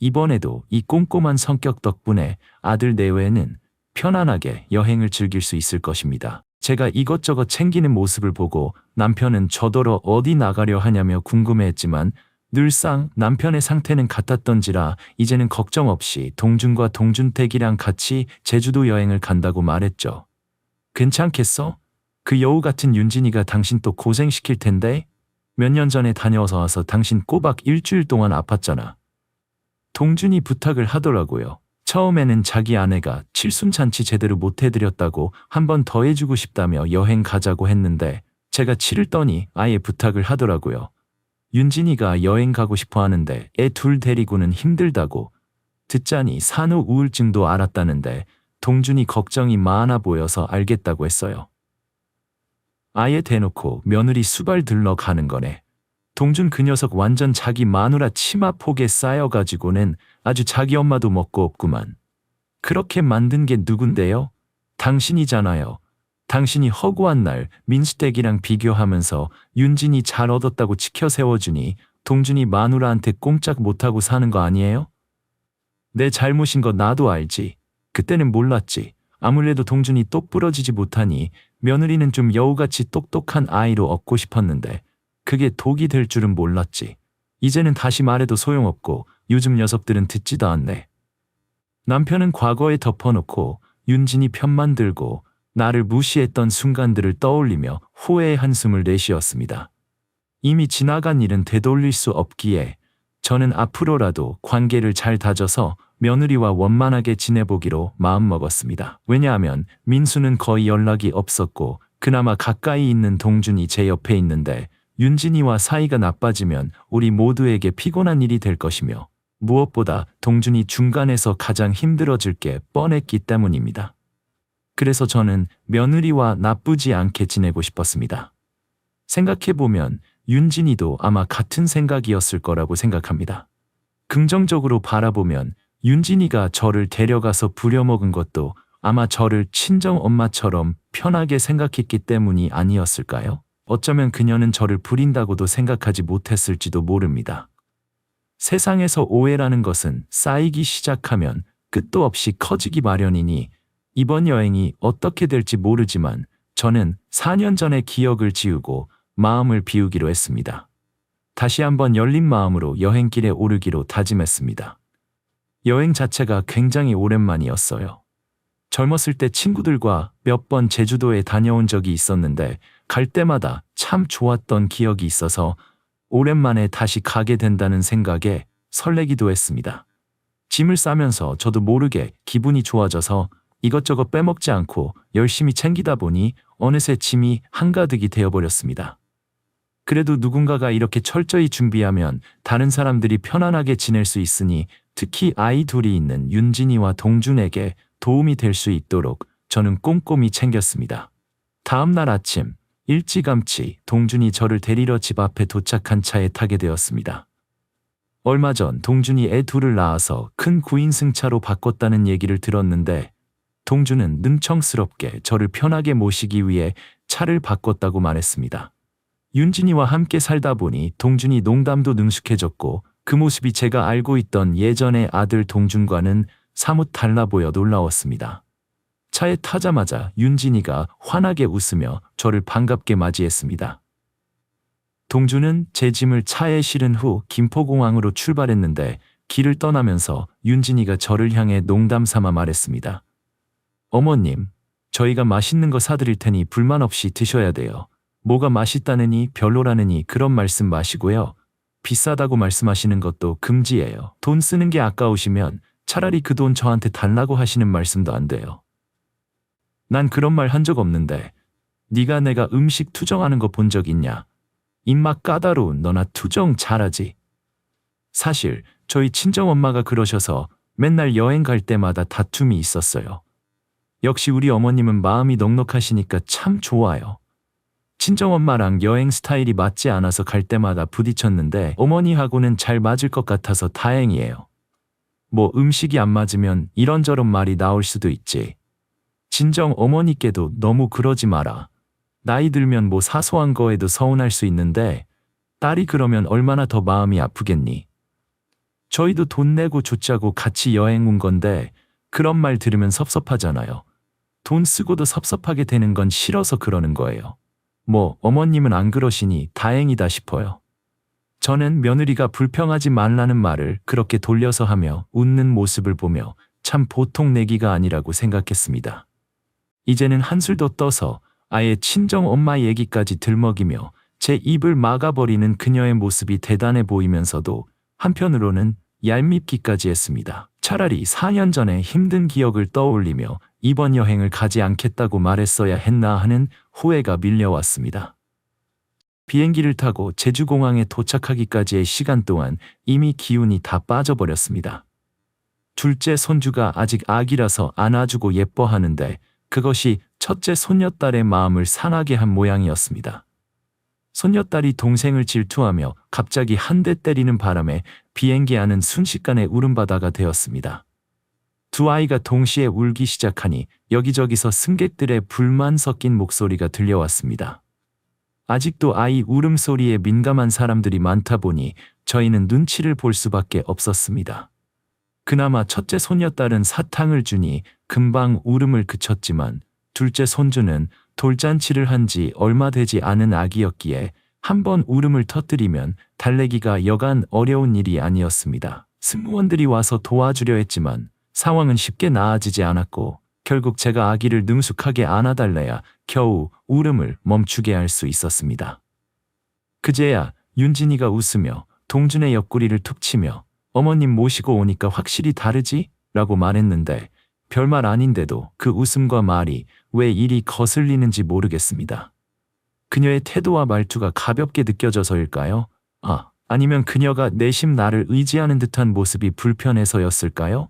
Speaker 1: 이번에도 이 꼼꼼한 성격 덕분에 아들 내외는 편안하게 여행을 즐길 수 있을 것입니다. 제가 이것저것 챙기는 모습을 보고 남편은 저더러 어디 나가려 하냐며 궁금해했지만 늘상 남편의 상태는 같았던지라 이제는 걱정 없이 동준과 동준택이랑 같이 제주도 여행을 간다고 말했죠. 괜찮겠어? 그 여우 같은 윤진이가 당신 또 고생시킬 텐데? 몇 년 전에 다녀와서 와서 당신 꼬박 일주일 동안 아팠잖아. 동준이 부탁을 하더라고요. 처음에는 자기 아내가 칠순잔치 제대로 못 해드렸다고 한 번 더 해주고 싶다며 여행 가자고 했는데 제가 치를 떠니 아예 부탁을 하더라고요. 윤진이가 여행 가고 싶어 하는데 애 둘 데리고는 힘들다고. 듣자니 산후 우울증도 알았다는데 동준이 걱정이 많아 보여서 알겠다고 했어요. 아예 대놓고 며느리 수발 들러 가는 거네. 동준 그 녀석 완전 자기 마누라 치마 폭에 쌓여가지고는 아주 자기 엄마도 먹고 없구만. 그렇게 만든 게 누군데요? 당신이잖아요. 당신이 허구한 날 민수댁이랑 비교하면서 윤진이 잘 얻었다고 치켜 세워주니 동준이 마누라한테 꼼짝 못하고 사는 거 아니에요? 내 잘못인 거 나도 알지. 그때는 몰랐지. 아무래도 동준이 똑 부러지지 못하니 며느리는 좀 여우같이 똑똑한 아이로 얻고 싶었는데 그게 독이 될 줄은 몰랐지. 이제는 다시 말해도 소용없고 요즘 녀석들은 듣지도 않네. 남편은 과거에 덮어놓고 윤진이 편만 들고 나를 무시했던 순간들을 떠올리며 후회의 한숨을 내쉬었습니다. 이미 지나간 일은 되돌릴 수 없기에 저는 앞으로라도 관계를 잘 다져서 며느리와 원만하게 지내보기로 마음먹었습니다. 왜냐하면 민수는 거의 연락이 없었고 그나마 가까이 있는 동준이 제 옆에 있는데 윤진이와 사이가 나빠지면 우리 모두에게 피곤한 일이 될 것이며 무엇보다 동준이 중간에서 가장 힘들어질 게 뻔했기 때문입니다. 그래서 저는 며느리와 나쁘지 않게 지내고 싶었습니다. 생각해보면 윤진이도 아마 같은 생각이었을 거라고 생각합니다. 긍정적으로 바라보면 윤진이가 저를 데려가서 부려먹은 것도 아마 저를 친정엄마처럼 편하게 생각했기 때문이 아니었을까요? 어쩌면 그녀는 저를 부린다고도 생각하지 못했을지도 모릅니다. 세상에서 오해라는 것은 쌓이기 시작하면 끝도 없이 커지기 마련이니 이번 여행이 어떻게 될지 모르지만 저는 4년 전의 기억을 지우고 마음을 비우기로 했습니다. 다시 한번 열린 마음으로 여행길에 오르기로 다짐했습니다. 여행 자체가 굉장히 오랜만이었어요. 젊었을 때 친구들과 몇 번 제주도에 다녀온 적이 있었는데 갈 때마다 참 좋았던 기억이 있어서 오랜만에 다시 가게 된다는 생각에 설레기도 했습니다. 짐을 싸면서 저도 모르게 기분이 좋아져서 이것저것 빼먹지 않고 열심히 챙기다 보니 어느새 짐이 한가득이 되어버렸습니다. 그래도 누군가가 이렇게 철저히 준비하면 다른 사람들이 편안하게 지낼 수 있으니 특히 아이 둘이 있는 윤진이와 동준에게 도움이 될 수 있도록 저는 꼼꼼히 챙겼습니다. 다음 날 아침 일찌감치 동준이 저를 데리러 집 앞에 도착한 차에 타게 되었습니다. 얼마 전 동준이 애 둘을 낳아서 큰 9인승차로 바꿨다는 얘기를 들었는데 동준은 능청스럽게 저를 편하게 모시기 위해 차를 바꿨다고 말했습니다. 윤진이와 함께 살다 보니 동준이 농담도 능숙해졌고 그 모습이 제가 알고 있던 예전의 아들 동준과는 사뭇 달라 보여 놀라웠습니다. 차에 타자마자 윤진이가 환하게 웃으며 저를 반갑게 맞이했습니다. 동주는 제 짐을 차에 실은 후 김포공항으로 출발했는데 길을 떠나면서 윤진이가 저를 향해 농담 삼아 말했습니다. 어머님, 저희가 맛있는 거 사드릴 테니 불만 없이 드셔야 돼요. 뭐가 맛있다느니 별로라느니 그런 말씀 마시고요. 비싸다고 말씀하시는 것도 금지예요. 돈 쓰는 게 아까우시면 차라리 그 돈 저한테 달라고 하시는 말씀도 안 돼요. 난 그런 말 한 적 없는데 네가 내가 음식 투정하는 거 본 적 있냐? 입맛 까다로운 너나 투정 잘하지. 사실 저희 친정엄마가 그러셔서 맨날 여행 갈 때마다 다툼이 있었어요. 역시 우리 어머님은 마음이 넉넉하시니까 참 좋아요. 친정엄마랑 여행 스타일이 맞지 않아서 갈 때마다 부딪혔는데 어머니하고는 잘 맞을 것 같아서 다행이에요. 뭐 음식이 안 맞으면 이런저런 말이 나올 수도 있지. 진정 어머니께도 너무 그러지 마라. 나이 들면 뭐 사소한 거에도 서운할 수 있는데 딸이 그러면 얼마나 더 마음이 아프겠니. 저희도 돈 내고 줬자고 같이 여행 온 건데 그런 말 들으면 섭섭하잖아요. 돈 쓰고도 섭섭하게 되는 건 싫어서 그러는 거예요. 뭐 어머님은 안 그러시니 다행이다 싶어요. 저는 며느리가 불평하지 말라는 말을 그렇게 돌려서 하며 웃는 모습을 보며 참 보통 내기가 아니라고 생각했습니다. 이제는 한술도 떠서 아예 친정엄마 얘기까지 들먹이며 제 입을 막아버리는 그녀의 모습이 대단해 보이면서도 한편으로는 얄밉기까지 했습니다. 차라리 4년 전에 힘든 기억을 떠올리며 이번 여행을 가지 않겠다고 말했어야 했나 하는 후회가 밀려왔습니다. 비행기를 타고 제주공항에 도착하기까지의 시간 동안 이미 기운이 다 빠져버렸습니다. 둘째 손주가 아직 아기라서 안아주고 예뻐하는데 그것이 첫째 손녀딸의 마음을 상하게 한 모양이었습니다. 손녀딸이 동생을 질투하며 갑자기 한 대 때리는 바람에 비행기 안은 순식간에 울음바다가 되었습니다. 두 아이가 동시에 울기 시작하니 여기저기서 승객들의 불만 섞인 목소리가 들려왔습니다. 아직도 아이 울음소리에 민감한 사람들이 많다 보니 저희는 눈치를 볼 수밖에 없었습니다. 그나마 첫째 손녀딸은 사탕을 주니 금방 울음을 그쳤지만 둘째 손주는 돌잔치를 한 지 얼마 되지 않은 아기였기에 한번 울음을 터뜨리면 달래기가 여간 어려운 일이 아니었습니다. 승무원들이 와서 도와주려 했지만 상황은 쉽게 나아지지 않았고 결국 제가 아기를 능숙하게 안아달래야 겨우 울음을 멈추게 할 수 있었습니다. 그제야 윤진이가 웃으며 동준의 옆구리를 툭 치며 어머님 모시고 오니까 확실히 다르지? 라고 말했는데 별말 아닌데도 그 웃음과 말이 왜 이리 거슬리는지 모르겠습니다. 그녀의 태도와 말투가 가볍게 느껴져서일까요? 아니면 그녀가 내심 나를 의지하는 듯한 모습이 불편해서였을까요?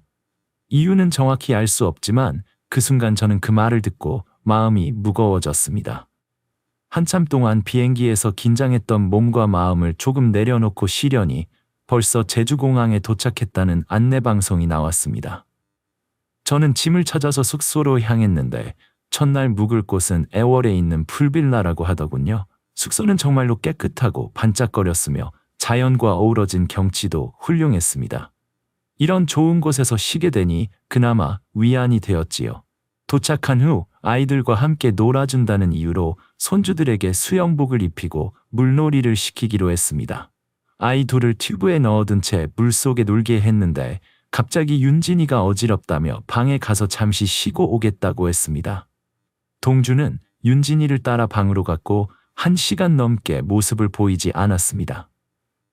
Speaker 1: 이유는 정확히 알 수 없지만 그 순간 저는 그 말을 듣고 마음이 무거워졌습니다. 한참 동안 비행기에서 긴장했던 몸과 마음을 조금 내려놓고 쉬려니 벌써 제주공항에 도착했다는 안내방송이 나왔습니다. 저는 짐을 찾아서 숙소로 향했는데 첫날 묵을 곳은 애월에 있는 풀빌라라고 하더군요. 숙소는 정말로 깨끗하고 반짝거렸으며 자연과 어우러진 경치도 훌륭했습니다. 이런 좋은 곳에서 쉬게 되니 그나마 위안이 되었지요. 도착한 후 아이들과 함께 놀아준다는 이유로 손주들에게 수영복을 입히고 물놀이를 시키기로 했습니다. 아이 둘을 튜브에 넣어둔 채 물속에 놀게 했는데 갑자기 윤진이가 어지럽다며 방에 가서 잠시 쉬고 오겠다고 했습니다. 동주는 윤진이를 따라 방으로 갔고 1시간 넘게 모습을 보이지 않았습니다.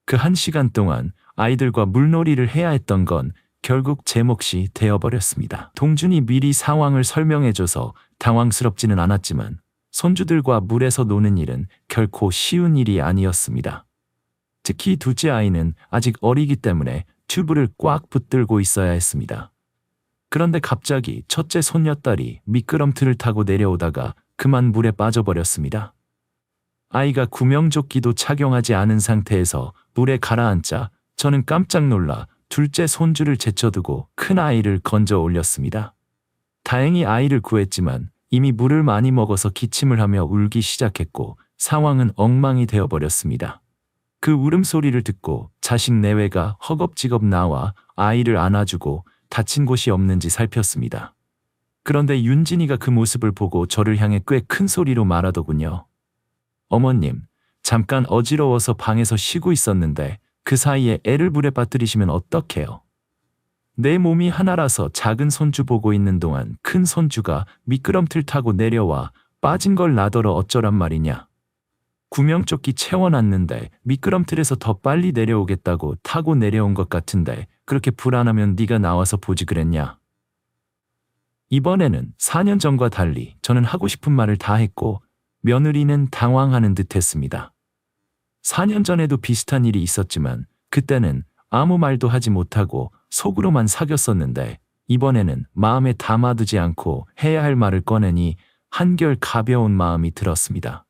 Speaker 1: 그 1시간 동안 아이들과 물놀이를 해야 했던 건 결국 제 몫이 되어버렸습니다. 동준이 미리 상황을 설명해줘서 당황스럽지는 않았지만 손주들과 물에서 노는 일은 결코 쉬운 일이 아니었습니다. 특히 둘째 아이는 아직 어리기 때문에 튜브를 꽉 붙들고 있어야 했습니다. 그런데 갑자기 첫째 손녀딸이 미끄럼틀을 타고 내려오다가 그만 물에 빠져버렸습니다. 아이가 구명조끼도 착용하지 않은 상태에서 물에 가라앉자 저는 깜짝 놀라 둘째 손주를 제쳐두고 큰 아이를 건져 올렸습니다. 다행히 아이를 구했지만 이미 물을 많이 먹어서 기침을 하며 울기 시작했고 상황은 엉망이 되어버렸습니다. 그 울음소리를 듣고 자식 내외가 허겁지겁 나와 아이를 안아주고 다친 곳이 없는지 살폈습니다. 그런데 윤진이가 그 모습을 보고 저를 향해 꽤 큰 소리로 말하더군요. 어머님, 잠깐 어지러워서 방에서 쉬고 있었는데 그 사이에 애를 물에 빠뜨리시면 어떡해요? 내 몸이 하나라서 작은 손주 보고 있는 동안 큰 손주가 미끄럼틀 타고 내려와 빠진 걸 나더러 어쩌란 말이냐. 구명조끼 채워놨는데 미끄럼틀에서 더 빨리 내려오겠다고 타고 내려온 것 같은데 그렇게 불안하면 네가 나와서 보지 그랬냐. 이번에는 4년 전과 달리 저는 하고 싶은 말을 다 했고 며느리는 당황하는 듯 했습니다. 4년 전에도 비슷한 일이 있었지만 그때는 아무 말도 하지 못하고 속으로만 사귀었었는데 이번에는 마음에 담아두지 않고 해야 할 말을 꺼내니 한결 가벼운 마음이 들었습니다.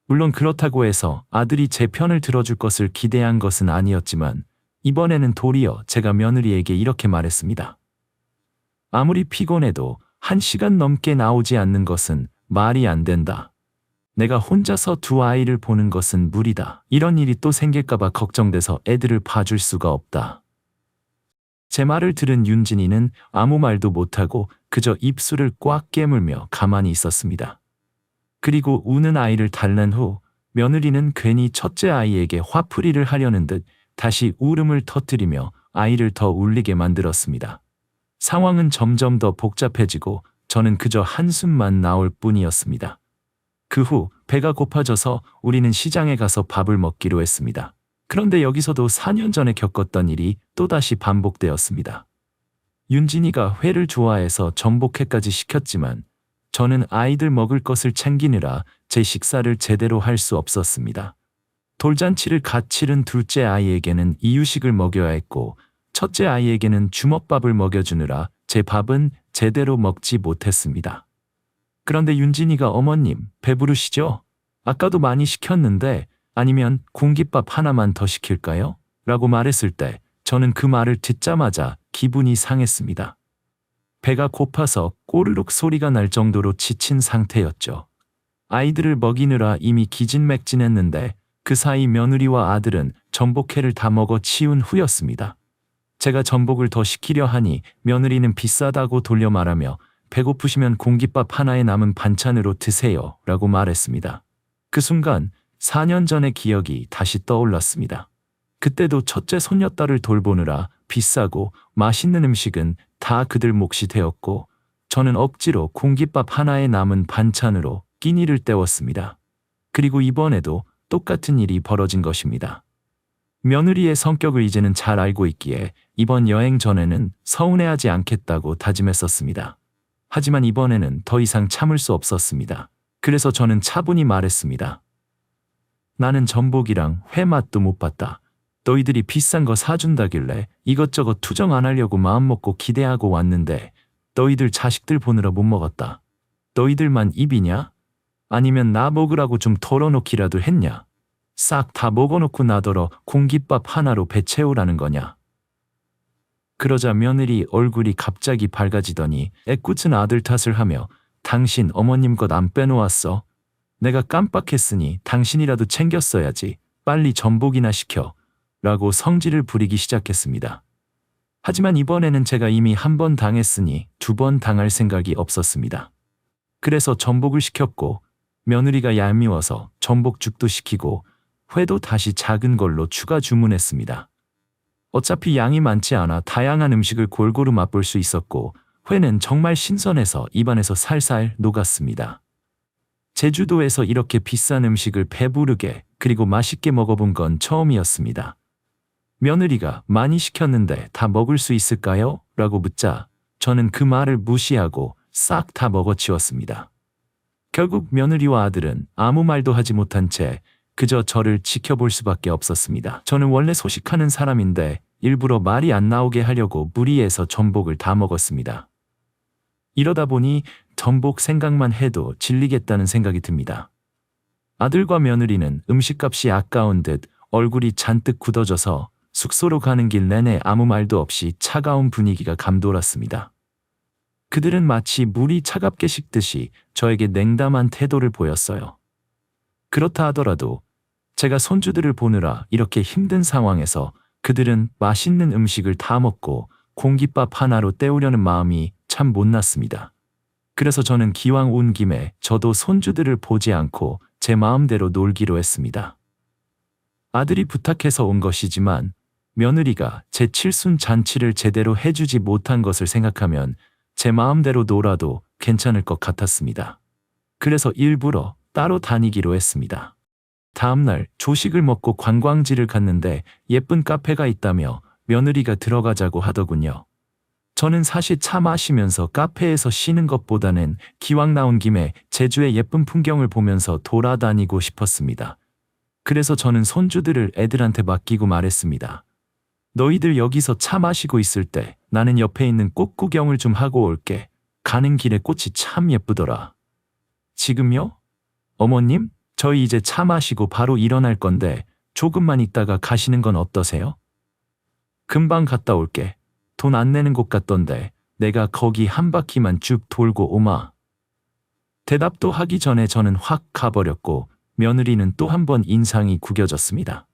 Speaker 1: 물론 그렇다고 해서 아들이 제 편을 들어줄 것을 기대한 것은 아니었지만 이번에는 도리어 제가 며느리에게 이렇게 말했습니다. 아무리 피곤해도 1시간 넘게 나오지 않는 것은 말이 안 된다. 내가 혼자서 두 아이를 보는 것은 무리다. 이런 일이 또 생길까봐 걱정돼서 애들을 봐줄 수가 없다. 제 말을 들은 윤진이는 아무 말도 못하고 그저 입술을 꽉 깨물며 가만히 있었습니다. 그리고 우는 아이를 달랜 후 며느리는 괜히 첫째 아이에게 화풀이를 하려는 듯 다시 울음을 터뜨리며 아이를 더 울리게 만들었습니다. 상황은 점점 더 복잡해지고 저는 그저 한숨만 나올 뿐이었습니다. 그 후 배가 고파져서 우리는 시장에 가서 밥을 먹기로 했습니다. 그런데 여기서도 4년 전에 겪었던 일이 또다시 반복되었습니다. 윤진이가 회를 좋아해서 전복회까지 시켰지만 저는 아이들 먹을 것을 챙기느라 제 식사를 제대로 할 수 없었습니다. 돌잔치를 갓 치른 둘째 아이에게는 이유식을 먹여야 했고 첫째 아이에게는 주먹밥을 먹여주느라 제 밥은 제대로 먹지 못했습니다. 그런데 윤진이가 어머님, 배부르시죠? 아까도 많이 시켰는데 아니면 공깃밥 하나만 더 시킬까요? 라고 말했을 때 저는 그 말을 듣자마자 기분이 상했습니다. 배가 고파서 꼬르륵 소리가 날 정도로 지친 상태였죠. 아이들을 먹이느라 이미 기진맥진했는데 그 사이 며느리와 아들은 전복회를 다 먹어 치운 후였습니다. 제가 전복을 더 시키려 하니 며느리는 비싸다고 돌려 말하며 배고프시면 공깃밥 하나에 남은 반찬으로 드세요 라고 말했습니다. 그 순간 4년 전의 기억이 다시 떠올랐습니다. 그때도 첫째 손녀딸을 돌보느라 비싸고 맛있는 음식은 다 그들 몫이 되었고 저는 억지로 공깃밥 하나에 남은 반찬으로 끼니를 때웠습니다. 그리고 이번에도 똑같은 일이 벌어진 것입니다. 며느리의 성격을 이제는 잘 알고 있기에 이번 여행 전에는 서운해하지 않겠다고 다짐했었습니다. 하지만 이번에는 더 이상 참을 수 없었습니다. 그래서 저는 차분히 말했습니다. 나는 전복이랑 회 맛도 못 봤다. 너희들이 비싼 거 사준다길래 이것저것 투정 안 하려고 마음먹고 기대하고 왔는데 너희들 자식들 보느라 못 먹었다. 너희들만 입이냐? 아니면 나 먹으라고 좀 덜어놓기라도 했냐? 싹 다 먹어놓고 나더러 공깃밥 하나로 배 채우라는 거냐? 그러자 며느리 얼굴이 갑자기 밝아지더니 애꿎은 아들 탓을 하며 당신 어머님 것 안 빼놓았어? 내가 깜빡했으니 당신이라도 챙겼어야지. 빨리 전복이나 시켜. 라고 성질을 부리기 시작했습니다. 하지만 이번에는 제가 이미 한 번 당했으니 2번 당할 생각이 없었습니다. 그래서 전복을 시켰고 며느리가 얄미워서 전복죽도 시키고 회도 다시 작은 걸로 추가 주문했습니다. 어차피 양이 많지 않아 다양한 음식을 골고루 맛볼 수 있었고 회는 정말 신선해서 입안에서 살살 녹았습니다. 제주도에서 이렇게 비싼 음식을 배부르게 그리고 맛있게 먹어본 건 처음이었습니다. 며느리가 많이 시켰는데 다 먹을 수 있을까요? 라고 묻자 저는 그 말을 무시하고 싹 다 먹어치웠습니다. 결국 며느리와 아들은 아무 말도 하지 못한 채 그저 저를 지켜볼 수밖에 없었습니다. 저는 원래 소식하는 사람인데 일부러 말이 안 나오게 하려고 무리해서 전복을 다 먹었습니다. 이러다 보니 전복 생각만 해도 질리겠다는 생각이 듭니다. 아들과 며느리는 음식값이 아까운 듯 얼굴이 잔뜩 굳어져서 숙소로 가는 길 내내 아무 말도 없이 차가운 분위기가 감돌았습니다. 그들은 마치 물이 차갑게 식듯이 저에게 냉담한 태도를 보였어요. 그렇다 하더라도 제가 손주들을 보느라 이렇게 힘든 상황에서 그들은 맛있는 음식을 다 먹고 공깃밥 하나로 때우려는 마음이 참 못났습니다. 그래서 저는 기왕 온 김에 저도 손주들을 보지 않고 제 마음대로 놀기로 했습니다. 아들이 부탁해서 온 것이지만 며느리가 제 칠순 잔치를 제대로 해주지 못한 것을 생각하면 제 마음대로 놀아도 괜찮을 것 같았습니다. 그래서 일부러 따로 다니기로 했습니다. 다음날 조식을 먹고 관광지를 갔는데 예쁜 카페가 있다며 며느리가 들어가자고 하더군요. 저는 사실 차 마시면서 카페에서 쉬는 것보다는 기왕 나온 김에 제주의 예쁜 풍경을 보면서 돌아다니고 싶었습니다. 그래서 저는 손주들을 애들한테 맡기고 말했습니다. 너희들 여기서 차 마시고 있을 때 나는 옆에 있는 꽃 구경을 좀 하고 올게. 가는 길에 꽃이 참 예쁘더라. 지금요? 어머님, 저희 이제 차 마시고 바로 일어날 건데 조금만 있다가 가시는 건 어떠세요? 금방 갔다 올게. 돈 안 내는 곳 같던데 내가 거기 한 바퀴만 쭉 돌고 오마. 대답도 하기 전에 저는 확 가버렸고 며느리는 또 한 번 인상이 구겨졌습니다.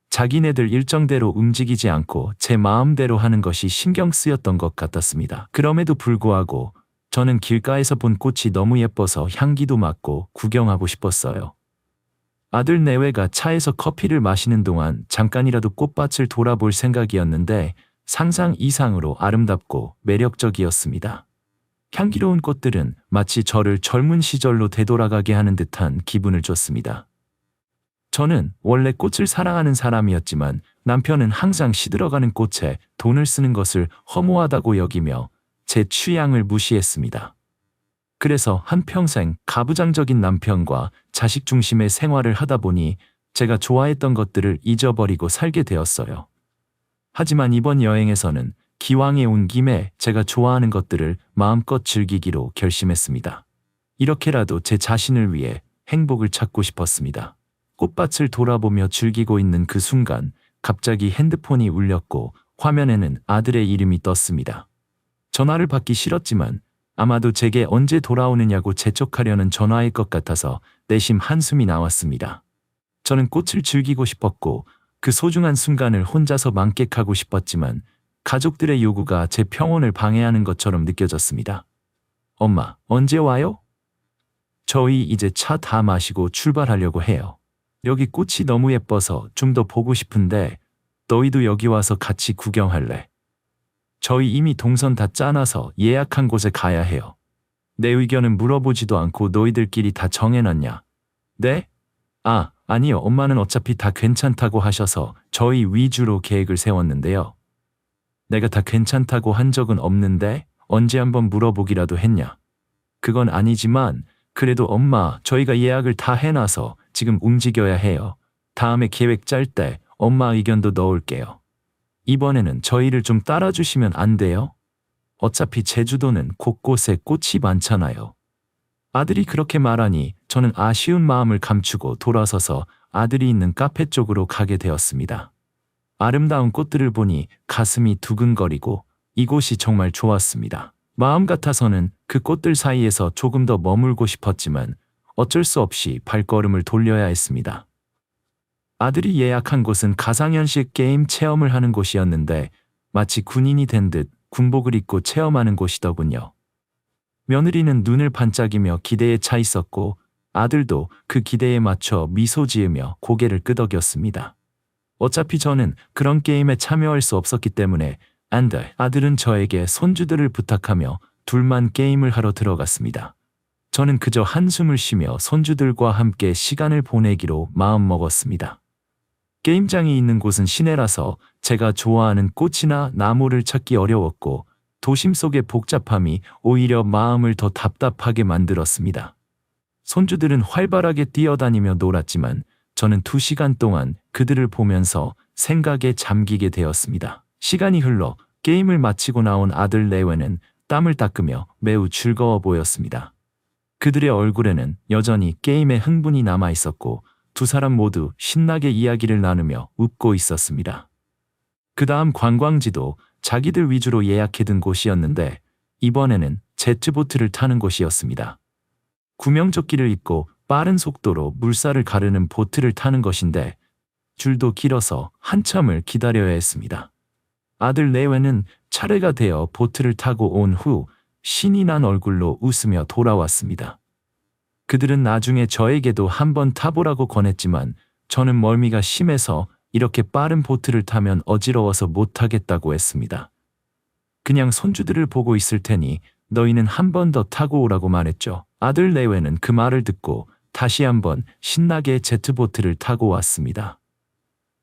Speaker 1: 자기네들 일정대로 움직이지 않고 제 마음대로 하는 것이 신경 쓰였던 것 같았습니다. 그럼에도 불구하고 저는 길가에서 본 꽃이 너무 예뻐서 향기도 맡고 구경하고 싶었어요. 아들 내외가 차에서 커피를 마시는 동안 잠깐이라도 꽃밭을 돌아볼 생각이었는데 상상 이상으로 아름답고 매력적이었습니다. 향기로운 꽃들은 마치 저를 젊은 시절로 되돌아가게 하는 듯한 기분을 줬습니다. 저는 원래 꽃을 사랑하는 사람이었지만 남편은 항상 시들어가는 꽃에 돈을 쓰는 것을 허무하다고 여기며 제 취향을 무시했습니다. 그래서 한평생 가부장적인 남편과 자식 중심의 생활을 하다 보니 제가 좋아했던 것들을 잊어버리고 살게 되었어요. 하지만 이번 여행에서는 기왕에 온 김에 제가 좋아하는 것들을 마음껏 즐기기로 결심했습니다. 이렇게라도 제 자신을 위해 행복을 찾고 싶었습니다. 꽃밭을 돌아보며 즐기고 있는 그 순간 갑자기 핸드폰이 울렸고 화면에는 아들의 이름이 떴습니다. 전화를 받기 싫었지만 아마도 제게 언제 돌아오느냐고 재촉하려는 전화일 것 같아서 내심 한숨이 나왔습니다. 저는 꽃을 즐기고 싶었고 그 소중한 순간을 혼자서 만끽하고 싶었지만 가족들의 요구가 제 평온을 방해하는 것처럼 느껴졌습니다. 엄마, 언제 와요? 저희 이제 차 다 마시고 출발하려고 해요. 여기 꽃이 너무 예뻐서 좀 더 보고 싶은데 너희도 여기 와서 같이 구경할래? 저희 이미 동선 다 짜놔서 예약한 곳에 가야 해요. 내 의견은 물어보지도 않고 너희들끼리 다 정해놨냐? 네? 아니요. 엄마는 어차피 다 괜찮다고 하셔서 저희 위주로 계획을 세웠는데요. 내가 다 괜찮다고 한 적은 없는데 언제 한번 물어보기라도 했냐? 그건 아니지만 그래도 엄마, 저희가 예약을 다 해놔서 지금 움직여야 해요. 다음에 계획 짤 때 엄마 의견도 넣을게요. 이번에는 저희를 좀 따라주시면 안 돼요? 어차피 제주도는 곳곳에 꽃이 많잖아요. 아들이 그렇게 말하니 저는 아쉬운 마음을 감추고 돌아서서 아들이 있는 카페 쪽으로 가게 되었습니다. 아름다운 꽃들을 보니 가슴이 두근거리고 이곳이 정말 좋았습니다. 마음 같아서는 그 꽃들 사이에서 조금 더 머물고 싶었지만 어쩔 수 없이 발걸음을 돌려야 했습니다. 아들이 예약한 곳은 가상현실 게임 체험을 하는 곳이었는데 마치 군인이 된 듯 군복을 입고 체험하는 곳이더군요. 며느리는 눈을 반짝이며 기대에 차 있었고 아들도 그 기대에 맞춰 미소 지으며 고개를 끄덕였습니다. 어차피 저는 그런 게임에 참여할 수 없었기 때문에 안 돼. 아들은 저에게 손주들을 부탁하며 둘만 게임을 하러 들어갔습니다. 저는 그저 한숨을 쉬며 손주들과 함께 시간을 보내기로 마음먹었습니다. 게임장이 있는 곳은 시내라서 제가 좋아하는 꽃이나 나무를 찾기 어려웠고 도심 속의 복잡함이 오히려 마음을 더 답답하게 만들었습니다. 손주들은 활발하게 뛰어다니며 놀았지만 저는 2시간 동안 그들을 보면서 생각에 잠기게 되었습니다. 시간이 흘러 게임을 마치고 나온 아들 내외는 땀을 닦으며 매우 즐거워 보였습니다. 그들의 얼굴에는 여전히 게임의 흥분이 남아 있었고 두 사람 모두 신나게 이야기를 나누며 웃고 있었습니다. 그 다음 관광지도 자기들 위주로 예약해둔 곳이었는데 이번에는 제트보트를 타는 곳이었습니다. 구명조끼를 입고 빠른 속도로 물살을 가르는 보트를 타는 것인데 줄도 길어서 한참을 기다려야 했습니다. 아들 내외는 차례가 되어 보트를 타고 온 후 신이 난 얼굴로 웃으며 돌아왔습니다. 그들은 나중에 저에게도 한번 타보라고 권했지만 저는 멀미가 심해서 이렇게 빠른 보트를 타면 어지러워서 못하겠다고 했습니다. 그냥 손주들을 보고 있을 테니 너희는 한 번 더 타고 오라고 말했죠. 아들 레웨는 그 말을 듣고 다시 한번 신나게 제트보트를 타고 왔습니다.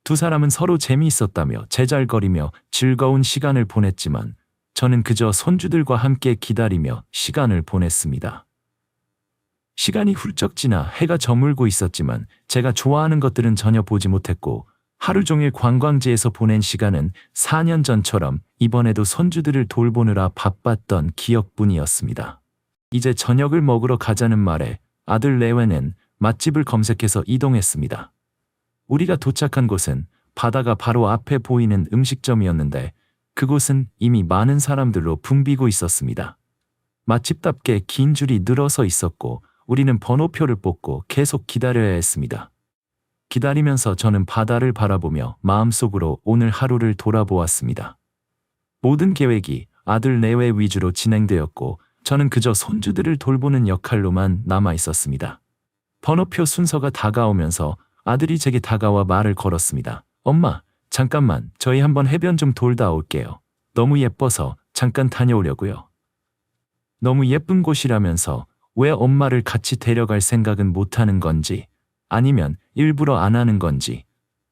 Speaker 1: 두 사람은 서로 재미있었다며 제잘거리며 즐거운 시간을 보냈지만 저는 그저 손주들과 함께 기다리며 시간을 보냈습니다. 시간이 훌쩍 지나 해가 저물고 있었지만 제가 좋아하는 것들은 전혀 보지 못했고 하루 종일 관광지에서 보낸 시간은 4년 전처럼 이번에도 손주들을 돌보느라 바빴던 기억뿐이었습니다. 이제 저녁을 먹으러 가자는 말에 아들 레웨는 맛집을 검색해서 이동했습니다. 우리가 도착한 곳은 바다가 바로 앞에 보이는 음식점이었는데 그곳은 이미 많은 사람들로 붐비고 있었습니다. 맛집답게 긴 줄이 늘어서 있었고 우리는 번호표를 뽑고 계속 기다려야 했습니다. 기다리면서 저는 바다를 바라보며 마음속으로 오늘 하루를 돌아보았습니다. 모든 계획이 아들 레웨 위주로 진행되었고 저는 그저 손주들을 돌보는 역할로만 남아 있었습니다. 번호표 순서가 다가오면서 아들이 제게 다가와 말을 걸었습니다. 엄마, 잠깐만 저희 한번 해변 좀 돌다 올게요. 너무 예뻐서 잠깐 다녀오려고요. 너무 예쁜 곳이라면서 왜 엄마를 같이 데려갈 생각은 못하는 건지 아니면 일부러 안 하는 건지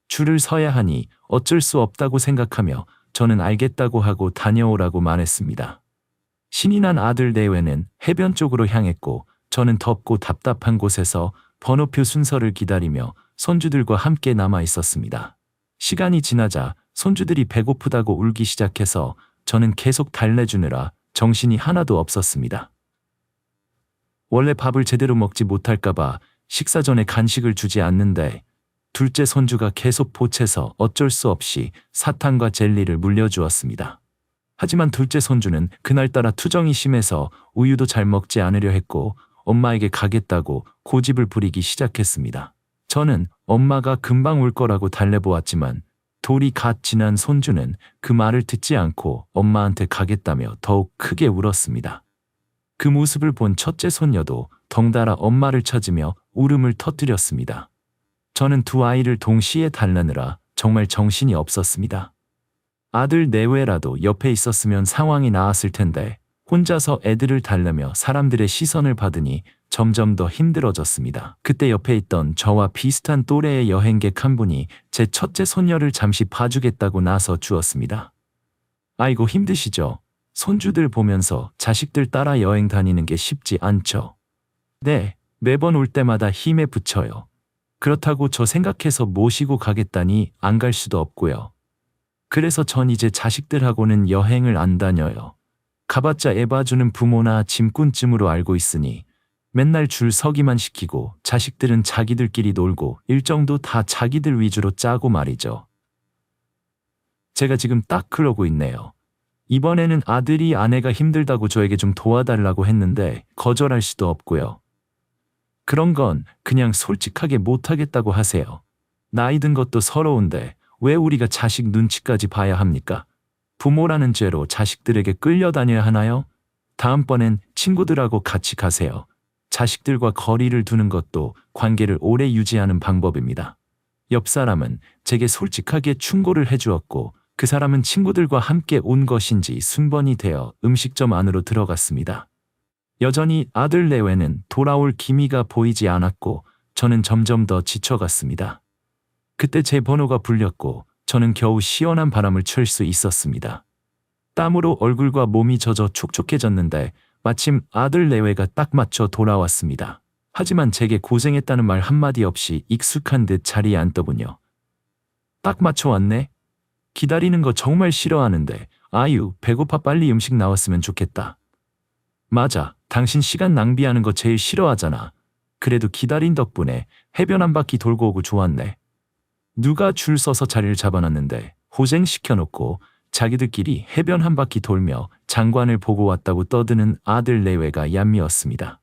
Speaker 1: 줄을 서야 하니 어쩔 수 없다고 생각하며 저는 알겠다고 하고 다녀오라고 말했습니다. 신이 난 아들 레웨는 해변 쪽으로 향했고 저는 덥고 답답한 곳에서 번호표 순서를 기다리며 손주들과 함께 남아 있었습니다. 시간이 지나자 손주들이 배고프다고 울기 시작해서 저는 계속 달래주느라 정신이 하나도 없었습니다. 원래 밥을 제대로 먹지 못할까봐 식사 전에 간식을 주지 않는데 둘째 손주가 계속 보채서 어쩔 수 없이 사탕과 젤리를 물려주었습니다. 하지만 둘째 손주는 그날따라 투정이 심해서 우유도 잘 먹지 않으려 했고 엄마에게 가겠다고 고집을 부리기 시작했습니다. 저는 엄마가 금방 올 거라고 달래보았지만 돌이 갓 지난 손주는 그 말을 듣지 않고 엄마한테 가겠다며 더욱 크게 울었습니다. 그 모습을 본 첫째 손녀도 덩달아 엄마를 찾으며 울음을 터뜨렸습니다. 저는 두 아이를 동시에 달래느라 정말 정신이 없었습니다. 아들 레웨라도 옆에 있었으면 상황이 나았을 텐데 혼자서 애들을 달래며 사람들의 시선을 받으니 점점 더 힘들어졌습니다. 그때 옆에 있던 저와 비슷한 또래의 여행객 한 분이 제 첫째 손녀를 잠시 봐주겠다고 나서 주었습니다. 아이고 힘드시죠? 손주들 보면서 자식들 따라 여행 다니는 게 쉽지 않죠. 네, 매번 올 때마다 힘에 부쳐요. 그렇다고 저 생각해서 모시고 가겠다니 안 갈 수도 없고요. 그래서 전 이제 자식들하고는 여행을 안 다녀요. 가봤자 애 봐주는 부모나 짐꾼쯤으로 알고 있으니 맨날 줄 서기만 시키고 자식들은 자기들끼리 놀고 일정도 다 자기들 위주로 짜고 말이죠. 제가 지금 딱 그러고 있네요. 이번에는 아들이 아내가 힘들다고 저에게 좀 도와달라고 했는데 거절할 수도 없고요. 그런 건 그냥 솔직하게 못하겠다고 하세요. 나이 든 것도 서러운데 왜 우리가 자식 눈치까지 봐야 합니까? 부모라는 죄로 자식들에게 끌려다녀야 하나요? 다음번엔 친구들하고 같이 가세요. 자식들과 거리를 두는 것도 관계를 오래 유지하는 방법입니다. 옆 사람은 제게 솔직하게 충고를 해주었고 그 사람은 친구들과 함께 온 것인지 순번이 되어 음식점 안으로 들어갔습니다. 여전히 아들 레웨는 돌아올 기미가 보이지 않았고 저는 점점 더 지쳐갔습니다. 그때 제 번호가 불렸고 저는 겨우 시원한 바람을 쐴 수 있었습니다. 땀으로 얼굴과 몸이 젖어 촉촉해졌는데 마침 아들 레웨가 딱 맞춰 돌아왔습니다. 하지만 제게 고생했다는 말 한마디 없이 익숙한 듯 자리에 앉더군요. 딱 맞춰 왔네? 기다리는 거 정말 싫어하는데 아유 배고파 빨리 음식 나왔으면 좋겠다. 맞아, 당신 시간 낭비하는 거 제일 싫어하잖아. 그래도 기다린 덕분에 해변 한 바퀴 돌고 오고 좋았네. 누가 줄 서서 자리를 잡아놨는데 고생시켜놓고 자기들끼리 해변 한 바퀴 돌며 장관을 보고 왔다고 떠드는 아들 레웨가 얄미웠습니다.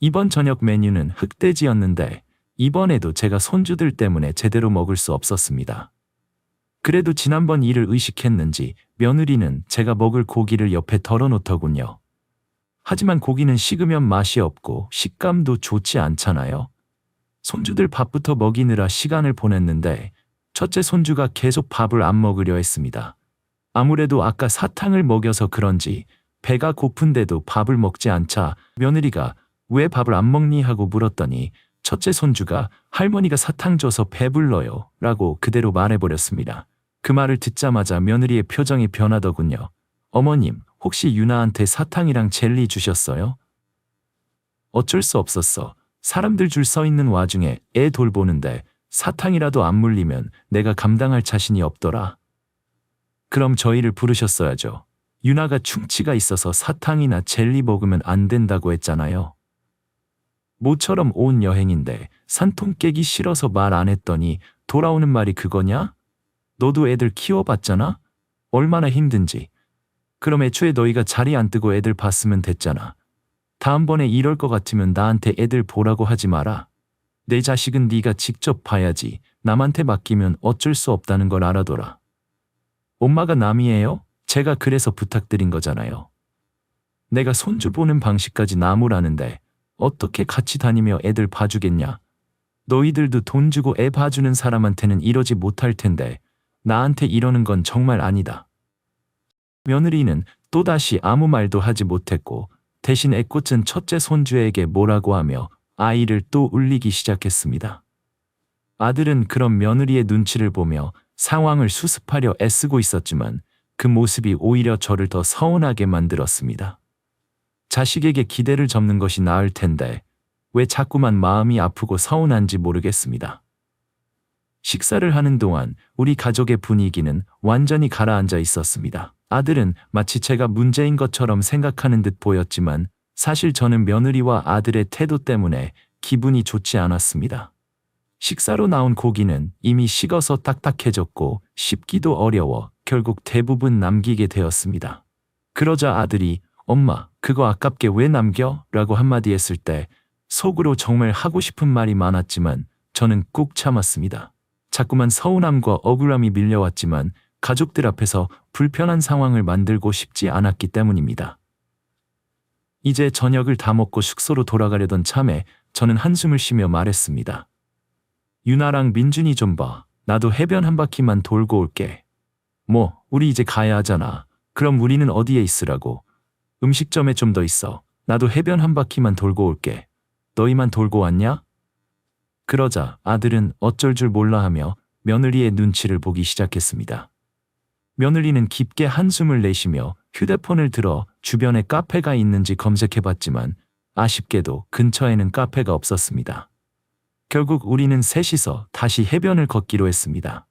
Speaker 1: 이번 저녁 메뉴는 흑돼지였는데 이번에도 제가 손주들 때문에 제대로 먹을 수 없었습니다. 그래도 지난번 일을 의식했는지 며느리는 제가 먹을 고기를 옆에 덜어놓더군요. 하지만 고기는 식으면 맛이 없고 식감도 좋지 않잖아요. 손주들 밥부터 먹이느라 시간을 보냈는데 첫째 손주가 계속 밥을 안 먹으려 했습니다. 아무래도 아까 사탕을 먹여서 그런지 배가 고픈데도 밥을 먹지 않자 며느리가 왜 밥을 안 먹니 하고 물었더니 첫째 손주가 할머니가 사탕 줘서 배불러요 라고 그대로 말해버렸습니다. 그 말을 듣자마자 며느리의 표정이 변하더군요. 어머님, 혹시 유나한테 사탕이랑 젤리 주셨어요? 어쩔 수 없었어. 사람들 줄 서 있는 와중에 애 돌보는데 사탕이라도 안 물리면 내가 감당할 자신이 없더라. 그럼 저희를 부르셨어야죠. 유나가 충치가 있어서 사탕이나 젤리 먹으면 안 된다고 했잖아요. 모처럼 온 여행인데 산통 깨기 싫어서 말 안 했더니 돌아오는 말이 그거냐? 너도 애들 키워봤잖아? 얼마나 힘든지. 그럼 애초에 너희가 자리 안 뜨고 애들 봤으면 됐잖아. 다음번에 이럴 것 같으면 나한테 애들 보라고 하지 마라. 내 자식은 네가 직접 봐야지. 남한테 맡기면 어쩔 수 없다는 걸 알아둬라. 엄마가 남이에요? 제가 그래서 부탁드린 거잖아요. 내가 손주 보는 방식까지 나무라는데 어떻게 같이 다니며 애들 봐주겠냐? 너희들도 돈 주고 애 봐주는 사람한테는 이러지 못할 텐데 나한테 이러는 건 정말 아니다. 며느리는 또다시 아무 말도 하지 못했고 대신 애꿎은 첫째 손주에게 뭐라고 하며 아이를 또 울리기 시작했습니다. 아들은 그런 며느리의 눈치를 보며 상황을 수습하려 애쓰고 있었지만 그 모습이 오히려 저를 더 서운하게 만들었습니다. 자식에게 기대를 접는 것이 나을 텐데 왜 자꾸만 마음이 아프고 서운한지 모르겠습니다. 식사를 하는 동안 우리 가족의 분위기는 완전히 가라앉아 있었습니다. 아들은 마치 제가 문제인 것처럼 생각하는 듯 보였지만 사실 저는 며느리와 아들의 태도 때문에 기분이 좋지 않았습니다. 식사로 나온 고기는 이미 식어서 딱딱해졌고 씹기도 어려워 결국 대부분 남기게 되었습니다. 그러자 아들이 엄마, 그거 아깝게 왜 남겨? 라고 한마디 했을 때 속으로 정말 하고 싶은 말이 많았지만 저는 꾹 참았습니다. 자꾸만 서운함과 억울함이 밀려왔지만 가족들 앞에서 불편한 상황을 만들고 싶지 않았기 때문입니다. 이제 저녁을 다 먹고 숙소로 돌아가려던 참에 저는 한숨을 쉬며 말했습니다. 유나랑 민준이 좀 봐. 나도 해변 한 바퀴만 돌고 올게. 뭐, 우리 이제 가야 하잖아. 그럼 우리는 어디에 있으라고? 음식점에 좀 더 있어. 나도 해변 한 바퀴만 돌고 올게. 너희만 돌고 왔냐? 그러자 아들은 어쩔 줄 몰라 하며 며느리의 눈치를 보기 시작했습니다. 며느리는 깊게 한숨을 내쉬며 휴대폰을 들어 주변에 카페가 있는지 검색해봤지만 아쉽게도 근처에는 카페가 없었습니다. 결국 우리는 셋이서 다시 해변을 걷기로 했습니다.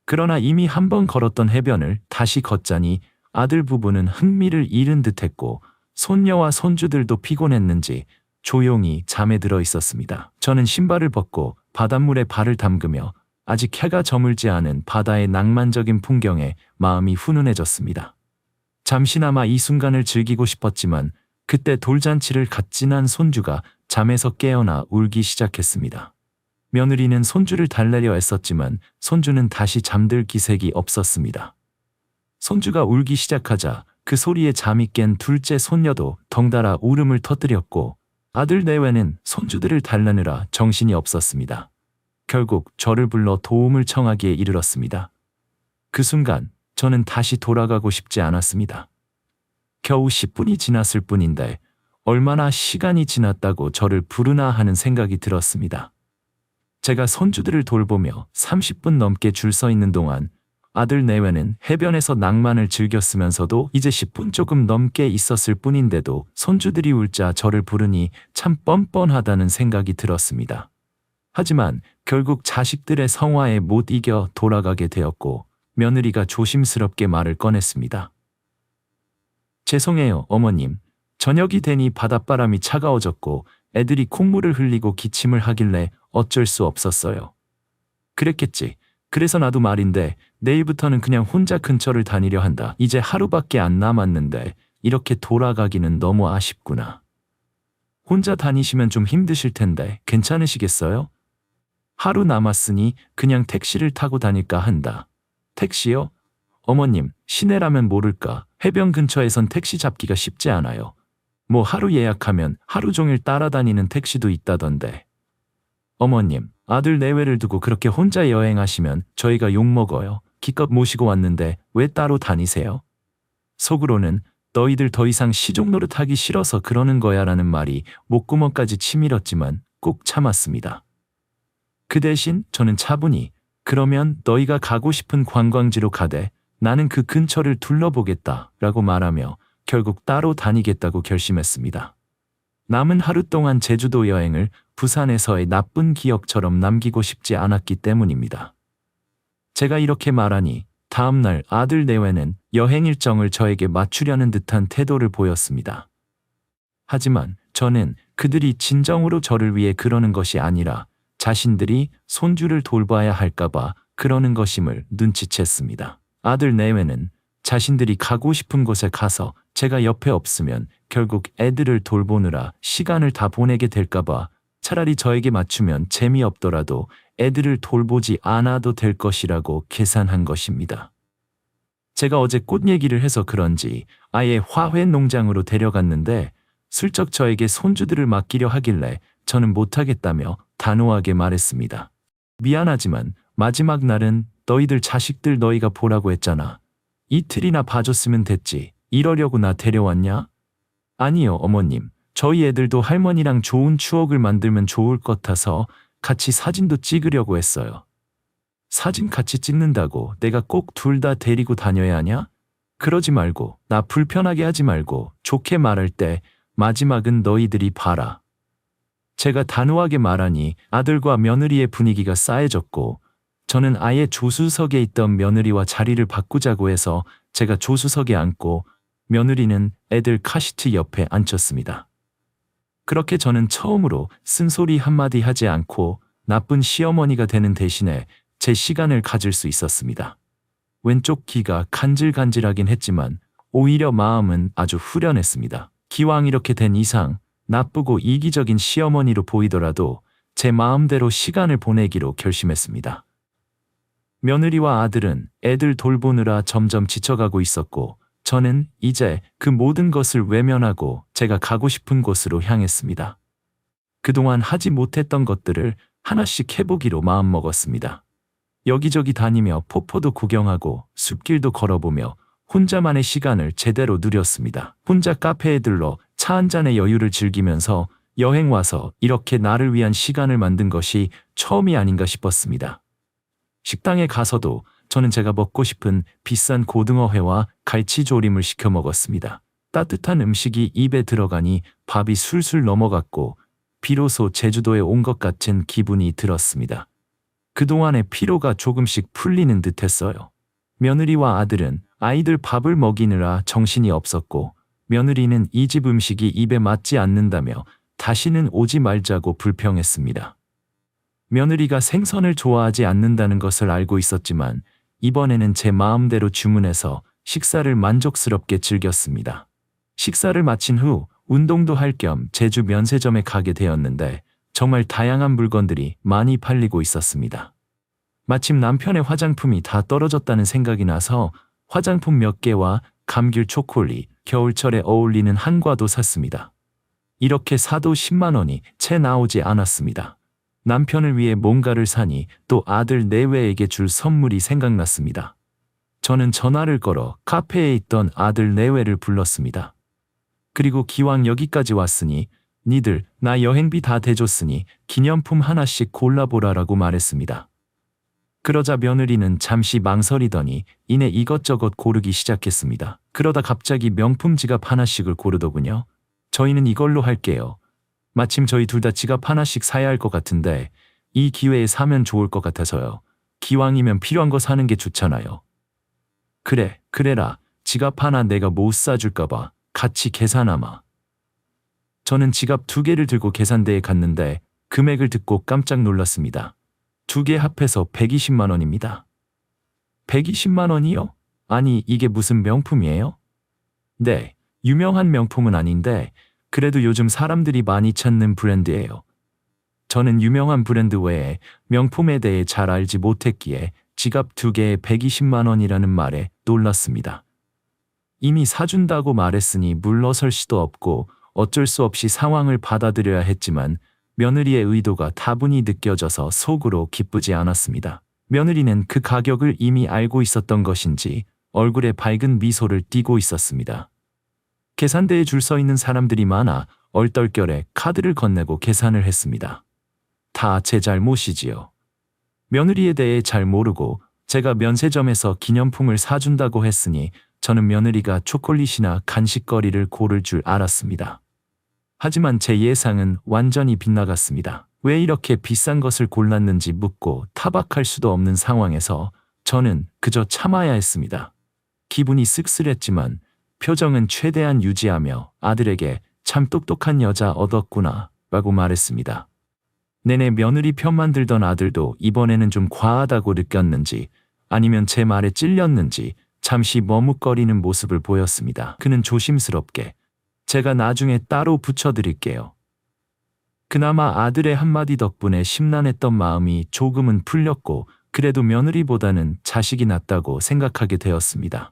Speaker 1: 그러나 이미 한 번 걸었던 해변을 다시 걷자니 아들 부부는 흥미를 잃은 듯했고 손녀와 손주들도 피곤했는지 조용히 잠에 들어 있었습니다. 저는 신발을 벗고 바닷물에 발을 담그며 아직 해가 저물지 않은 바다의 낭만적인 풍경에 마음이 훈훈해졌습니다. 잠시나마 이 순간을 즐기고 싶었지만 그때 돌잔치를 갓 지난 손주가 잠에서 깨어나 울기 시작했습니다. 며느리는 손주를 달래려 애썼지만 손주는 다시 잠들 기색이 없었습니다. 손주가 울기 시작하자 그 소리에 잠이 깬 둘째 손녀도 덩달아 울음을 터뜨렸고 아들 내외는 손주들을 달래느라 정신이 없었습니다. 결국 저를 불러 도움을 청하기에 이르렀습니다. 그 순간 저는 다시 돌아가고 싶지 않았습니다. 겨우 10분이 지났을 뿐인데 얼마나 시간이 지났다고 저를 부르나 하는 생각이 들었습니다. 제가 손주들을 돌보며 30분 넘게 줄 서 있는 동안 아들 내외는 해변에서 낭만을 즐겼으면서도 이제 10분 조금 넘게 있었을 뿐인데도 손주들이 울자 저를 부르니 참 뻔뻔하다는 생각이 들었습니다. 하지만 결국 자식들의 성화에 못 이겨 돌아가게 되었고 며느리가 조심스럽게 말을 꺼냈습니다. 죄송해요, 어머님. 저녁이 되니 바닷바람이 차가워졌고 애들이 콧물을 흘리고 기침을 하길래 어쩔 수 없었어요. 그랬겠지. 그래서 나도 말인데 내일부터는 그냥 혼자 근처를 다니려 한다. 이제 하루밖에 안 남았는데 이렇게 돌아가기는 너무 아쉽구나. 혼자 다니시면 좀 힘드실 텐데 괜찮으시겠어요? 하루 남았으니 그냥 택시를 타고 다닐까 한다. 택시요? 어머님, 시내라면 모를까. 해변 근처에선 택시 잡기가 쉽지 않아요. 뭐 하루 예약하면 하루 종일 따라다니는 택시도 있다던데. 어머님, 아들 내외를 두고 그렇게 혼자 여행하시면 저희가 욕먹어요. 기껏 모시고 왔는데 왜 따로 다니세요? 속으로는 너희들 더 이상 시종 노릇하기 싫어서 그러는 거야 라는 말이 목구멍까지 치밀었지만 꼭 참았습니다. 그 대신 저는 차분히 그러면 너희가 가고 싶은 관광지로 가되 나는 그 근처를 둘러보겠다 라고 말하며 결국 따로 다니겠다고 결심했습니다. 남은 하루 동안 제주도 여행을 부산에서의 나쁜 기억처럼 남기고 싶지 않았기 때문입니다. 제가 이렇게 말하니 다음날 아들 내외는 여행 일정을 저에게 맞추려는 듯한 태도를 보였습니다. 하지만 저는 그들이 진정으로 저를 위해 그러는 것이 아니라 자신들이 손주를 돌봐야 할까봐 그러는 것임을 눈치챘습니다. 아들 내외는 자신들이 가고 싶은 곳에 가서 제가 옆에 없으면 결국 애들을 돌보느라 시간을 다 보내게 될까봐 차라리 저에게 맞추면 재미없더라도 애들을 돌보지 않아도 될 것이라고 계산한 것입니다. 제가 어제 꽃 얘기를 해서 그런지 아예 화훼 농장으로 데려갔는데 슬쩍 저에게 손주들을 맡기려 하길래 저는 못하겠다며 단호하게 말했습니다. 미안하지만 마지막 날은 너희들 자식들 너희가 보라고 했잖아. 이틀이나 봐줬으면 됐지. 이러려고 나 데려왔냐? 아니요, 어머님. 저희 애들도 할머니랑 좋은 추억을 만들면 좋을 것 같아서 같이 사진도 찍으려고 했어요. 사진 같이 찍는다고 내가 꼭 둘 다 데리고 다녀야 하냐? 그러지 말고 나 불편하게 하지 말고 좋게 말할 때 마지막은 너희들이 봐라. 제가 단호하게 말하니 아들과 며느리의 분위기가 싸해졌고 저는 아예 조수석에 있던 며느리와 자리를 바꾸자고 해서 제가 조수석에 앉고 며느리는 애들 카시트 옆에 앉혔습니다. 그렇게 저는 처음으로 쓴소리 한마디 하지 않고 나쁜 시어머니가 되는 대신에 제 시간을 가질 수 있었습니다. 왼쪽 귀가 간질간질하긴 했지만 오히려 마음은 아주 후련했습니다. 기왕 이렇게 된 이상 나쁘고 이기적인 시어머니로 보이더라도 제 마음대로 시간을 보내기로 결심했습니다. 며느리와 아들은 애들 돌보느라 점점 지쳐가고 있었고 저는 이제 그 모든 것을 외면하고 제가 가고 싶은 곳으로 향했습니다. 그동안 하지 못했던 것들을 하나씩 해보기로 마음먹었습니다. 여기저기 다니며 폭포도 구경하고 숲길도 걸어보며 혼자만의 시간을 제대로 누렸습니다. 혼자 카페에 들러 차 한 잔의 여유를 즐기면서 여행 와서 이렇게 나를 위한 시간을 만든 것이 처음이 아닌가 싶었습니다. 식당에 가서도 저는 제가 먹고 싶은 비싼 고등어회와 갈치조림을 시켜 먹었습니다. 따뜻한 음식이 입에 들어가니 밥이 술술 넘어갔고 비로소 제주도에 온 것 같은 기분이 들었습니다. 그동안의 피로가 조금씩 풀리는 듯했어요. 며느리와 아들은 아이들 밥을 먹이느라 정신이 없었고 며느리는 이 집 음식이 입에 맞지 않는다며 다시는 오지 말자고 불평했습니다. 며느리가 생선을 좋아하지 않는다는 것을 알고 있었지만 이번에는 제 마음대로 주문해서 식사를 만족스럽게 즐겼습니다. 식사를 마친 후 운동도 할 겸 제주 면세점에 가게 되었는데 정말 다양한 물건들이 많이 팔리고 있었습니다. 마침 남편의 화장품이 다 떨어졌다는 생각이 나서 화장품 몇 개와 감귤 초콜릿, 겨울철에 어울리는 한과도 샀습니다. 이렇게 사도 10만 원이 채 나오지 않았습니다. 남편을 위해 뭔가를 사니 또 아들 내외에게 줄 선물이 생각났습니다. 저는 전화를 걸어 카페에 있던 아들 내외를 불렀습니다. 그리고 기왕 여기까지 왔으니 니들 나 여행비 다 대줬으니 기념품 하나씩 골라보라라고 말했습니다. 그러자 며느리는 잠시 망설이더니 이내 이것저것 고르기 시작했습니다. 그러다 갑자기 명품 지갑 하나씩을 고르더군요. 저희는 이걸로 할게요. 마침 저희 둘 다 지갑 하나씩 사야 할 것 같은데 이 기회에 사면 좋을 것 같아서요. 기왕이면 필요한 거 사는 게 좋잖아요. 그래라. 지갑 하나 내가 못 사줄까 봐 같이 계산하마. 저는 지갑 2개를 들고 계산대에 갔는데 금액을 듣고 깜짝 놀랐습니다. 2개 합해서 120만 원입니다. 120만 원이요? 아니 이게 무슨 명품이에요? 네, 유명한 명품은 아닌데 그래도 요즘 사람들이 많이 찾는 브랜드예요. 저는 유명한 브랜드 외에 명품에 대해 잘 알지 못했기에 지갑 2개에 120만 원이라는 말에 놀랐습니다. 이미 사준다고 말했으니 물러설 수도 없고 어쩔 수 없이 상황을 받아들여야 했지만 며느리의 의도가 다분히 느껴져서 속으로 기쁘지 않았습니다. 며느리는 그 가격을 이미 알고 있었던 것인지 얼굴에 밝은 미소를 띠고 있었습니다. 계산대에 줄 서 있는 사람들이 많아 얼떨결에 카드를 건네고 계산을 했습니다. 다 제 잘못이지요. 며느리에 대해 잘 모르고 제가 면세점에서 기념품을 사준다고 했으니 저는 며느리가 초콜릿이나 간식거리를 고를 줄 알았습니다. 하지만 제 예상은 완전히 빗나갔습니다. 왜 이렇게 비싼 것을 골랐는지 묻고 타박할 수도 없는 상황에서 저는 그저 참아야 했습니다. 기분이 씁쓸했지만 표정은 최대한 유지하며 아들에게 참 똑똑한 여자 얻었구나 라고 말했습니다. 내내 며느리 편만 들던 아들도 이번에는 좀 과하다고 느꼈는지 아니면 제 말에 찔렸는지 잠시 머뭇거리는 모습을 보였습니다. 그는 조심스럽게 제가 나중에 따로 붙여드릴게요. 그나마 아들의 한마디 덕분에 심란했던 마음이 조금은 풀렸고 그래도 며느리보다는 자식이 낫다고 생각하게 되었습니다.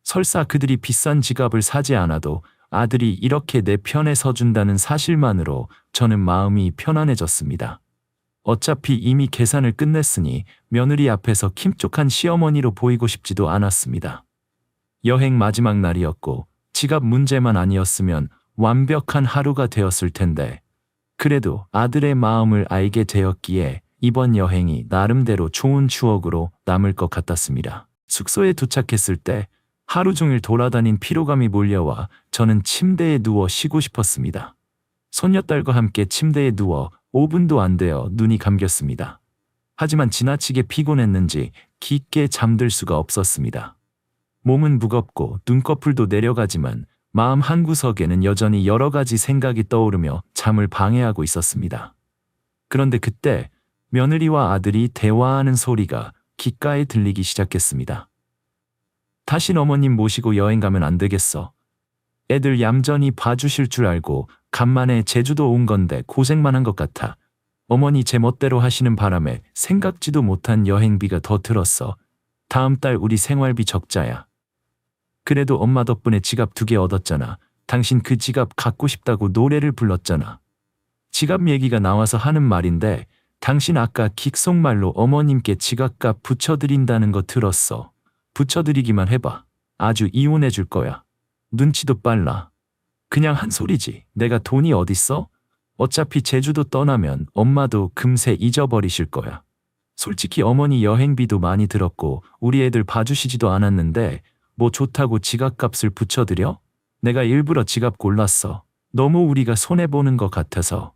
Speaker 1: 설사 그들이 비싼 지갑을 사지 않아도 아들이 이렇게 내 편에 서준다는 사실만으로 저는 마음이 편안해졌습니다. 어차피 이미 계산을 끝냈으니 며느리 앞에서 킴쪽한 시어머니로 보이고 싶지도 않았습니다. 여행 마지막 날이었고 지갑 문제만 아니었으면 완벽한 하루가 되었을 텐데 그래도 아들의 마음을 알게 되었기에 이번 여행이 나름대로 좋은 추억으로 남을 것 같았습니다. 숙소에 도착했을 때 하루 종일 돌아다닌 피로감이 몰려와 저는 침대에 누워 쉬고 싶었습니다. 손녀딸과 함께 침대에 누워 5분도 안 되어 눈이 감겼습니다. 하지만 지나치게 피곤했는지 깊게 잠들 수가 없었습니다. 몸은 무겁고 눈꺼풀도 내려가지만 마음 한구석에는 여전히 여러 가지 생각이 떠오르며 잠을 방해하고 있었습니다. 그런데 그때 며느리와 아들이 대화하는 소리가 귓가에 들리기 시작했습니다. 다신 어머님 모시고 여행 가면 안 되겠어. 애들 얌전히 봐주실 줄 알고 간만에 제주도 온 건데 고생만 한 것 같아. 어머니 제 멋대로 하시는 바람에 생각지도 못한 여행비가 더 들었어. 다음 달 우리 생활비 적자야. 그래도 엄마 덕분에 지갑 2개 얻었잖아. 당신 그 지갑 갖고 싶다고 노래를 불렀잖아. 지갑 얘기가 나와서 하는 말인데 당신 아까 귓속말로 어머님께 지갑값 붙여드린다는 거 들었어. 붙여드리기만 해봐. 아주 이혼해 줄 거야. 눈치도 빨라. 그냥 한 소리지. 내가 돈이 어딨어? 어차피 제주도 떠나면 엄마도 금세 잊어버리실 거야. 솔직히 어머니 여행비도 많이 들었고 우리 애들 봐주시지도 않았는데 뭐 좋다고 지갑값을 붙여드려? 내가 일부러 지갑 골랐어. 너무 우리가 손해보는 것 같아서.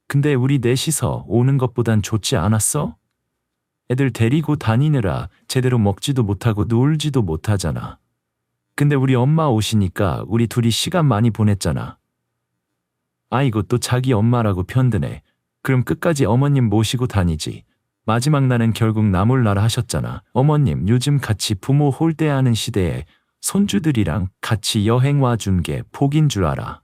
Speaker 1: 근데 우리 넷이서 오는 것보단 좋지 않았어? 애들 데리고 다니느라 제대로 먹지도 못하고 놀지도 못하잖아. 근데 우리 엄마 오시니까 우리 둘이 시간 많이 보냈잖아. 아이고 또 자기 엄마라고 편드네. 그럼 끝까지 어머님 모시고 다니지. 마지막 날은 결국 나 몰라라 하셨잖아. 어머님 요즘 같이 부모 홀대하는 시대에 손주들이랑 같이 여행 와준 게 복인 줄 알아.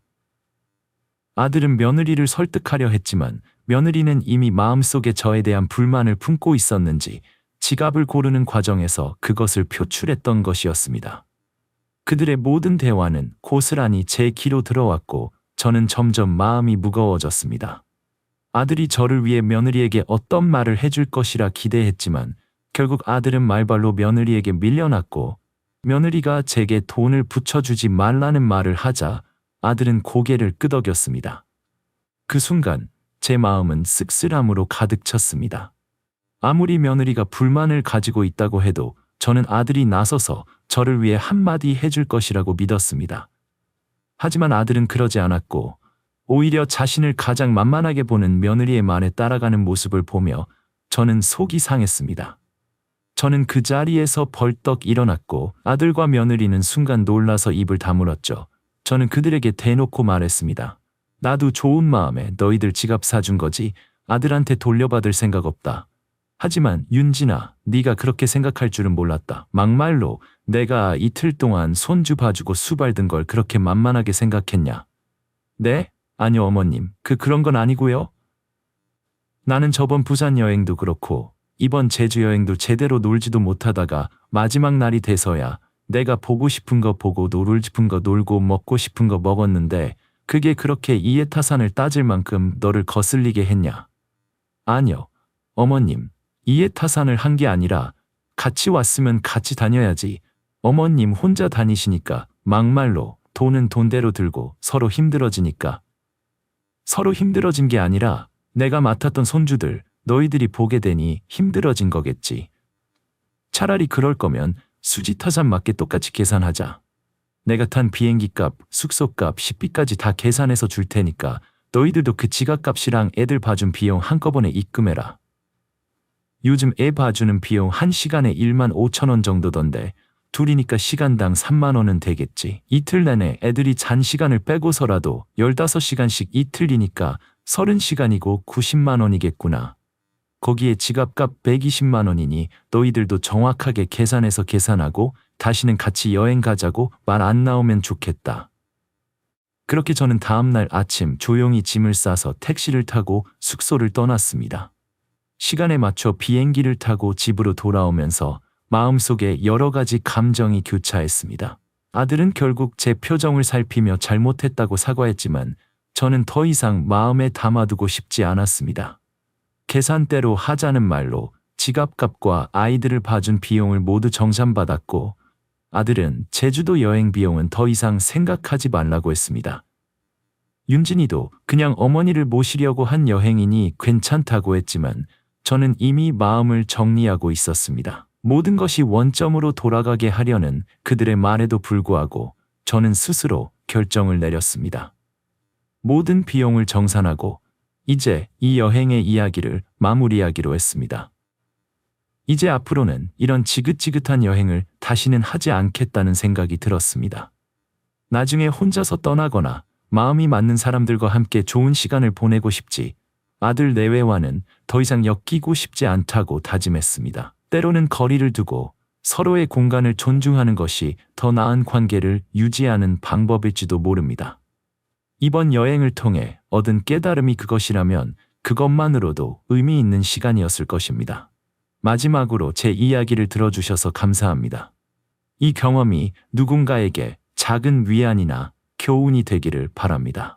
Speaker 1: 아들은 며느리를 설득하려 했지만 며느리는 이미 마음속에 저에 대한 불만을 품고 있었는지 지갑을 고르는 과정에서 그것을 표출했던 것이었습니다. 그들의 모든 대화는 고스란히 제 귀로 들어왔고 저는 점점 마음이 무거워졌습니다. 아들이 저를 위해 며느리에게 어떤 말을 해줄 것이라 기대했지만 결국 아들은 말발로 며느리에게 밀려났고 며느리가 제게 돈을 붙여주지 말라는 말을 하자 아들은 고개를 끄덕였습니다. 그 순간 제 마음은 씁쓸함으로 가득 찼습니다. 아무리 며느리가 불만을 가지고 있다고 해도 저는 아들이 나서서 저를 위해 한마디 해줄 것이라고 믿었습니다. 하지만 아들은 그러지 않았고 오히려 자신을 가장 만만하게 보는 며느리의 말에 따라가는 모습을 보며 저는 속이 상했습니다. 저는 그 자리에서 벌떡 일어났고 아들과 며느리는 순간 놀라서 입을 다물었죠. 저는 그들에게 대놓고 말했습니다. 나도 좋은 마음에 너희들 지갑 사준 거지 아들한테 돌려받을 생각 없다. 하지만 윤진아, 네가 그렇게 생각할 줄은 몰랐다. 막말로 내가 이틀 동안 손주 봐주고 수발든 걸 그렇게 만만하게 생각했냐? 네? 아니요 어머님, 그런 건 아니고요. 나는 저번 부산 여행도 그렇고 이번 제주 여행도 제대로 놀지도 못하다가 마지막 날이 돼서야 내가 보고 싶은 거 보고 놀고 싶은 거 놀고 먹고 싶은 거 먹었는데 그게 그렇게 이해타산을 따질 만큼 너를 거슬리게 했냐? 아니요. 어머님, 이해타산을 한 게 아니라 같이 왔으면 같이 다녀야지. 어머님 혼자 다니시니까 막말로 돈은 돈대로 들고 서로 힘들어지니까. 서로 힘들어진 게 아니라 내가 맡았던 손주들 너희들이 보게 되니 힘들어진 거겠지. 차라리 그럴 거면 수지타산 맞게 똑같이 계산하자. 내가 탄 비행기값, 숙소값, 식비까지 다 계산해서 줄 테니까 너희들도 그 지갑값이랑 애들 봐준 비용 한꺼번에 입금해라. 요즘 애 봐주는 비용 1시간에 15,000원 정도던데 둘이니까 시간당 3만 원은 되겠지. 이틀 내내 애들이 잔 시간을 빼고서라도 15시간씩 이틀이니까 30시간이고 90만 원이겠구나. 거기에 지갑값 120만 원이니 너희들도 정확하게 계산해서 계산하고 다시는 같이 여행 가자고 말 안 나오면 좋겠다. 그렇게 저는 다음날 아침 조용히 짐을 싸서 택시를 타고 숙소를 떠났습니다. 시간에 맞춰 비행기를 타고 집으로 돌아오면서 마음속에 여러 가지 감정이 교차했습니다. 아들은 결국 제 표정을 살피며 잘못했다고 사과했지만 저는 더 이상 마음에 담아두고 싶지 않았습니다. 계산대로 하자는 말로 지갑값과 아이들을 봐준 비용을 모두 정산받았고 아들은 제주도 여행 비용은 더 이상 생각하지 말라고 했습니다. 윤진이도 그냥 어머니를 모시려고 한 여행이니 괜찮다고 했지만 저는 이미 마음을 정리하고 있었습니다. 모든 것이 원점으로 돌아가게 하려는 그들의 말에도 불구하고 저는 스스로 결정을 내렸습니다. 모든 비용을 정산하고 이제 이 여행의 이야기를 마무리하기로 했습니다. 이제 앞으로는 이런 지긋지긋한 여행을 다시는 하지 않겠다는 생각이 들었습니다. 나중에 혼자서 떠나거나 마음이 맞는 사람들과 함께 좋은 시간을 보내고 싶지 아들 내외와는 더 이상 엮이고 싶지 않다고 다짐했습니다. 때로는 거리를 두고 서로의 공간을 존중하는 것이 더 나은 관계를 유지하는 방법일지도 모릅니다. 이번 여행을 통해 얻은 깨달음이 그것이라면 그것만으로도 의미 있는 시간이었을 것입니다. 마지막으로 제 이야기를 들어주셔서 감사합니다. 이 경험이 누군가에게 작은 위안이나 교훈이 되기를 바랍니다.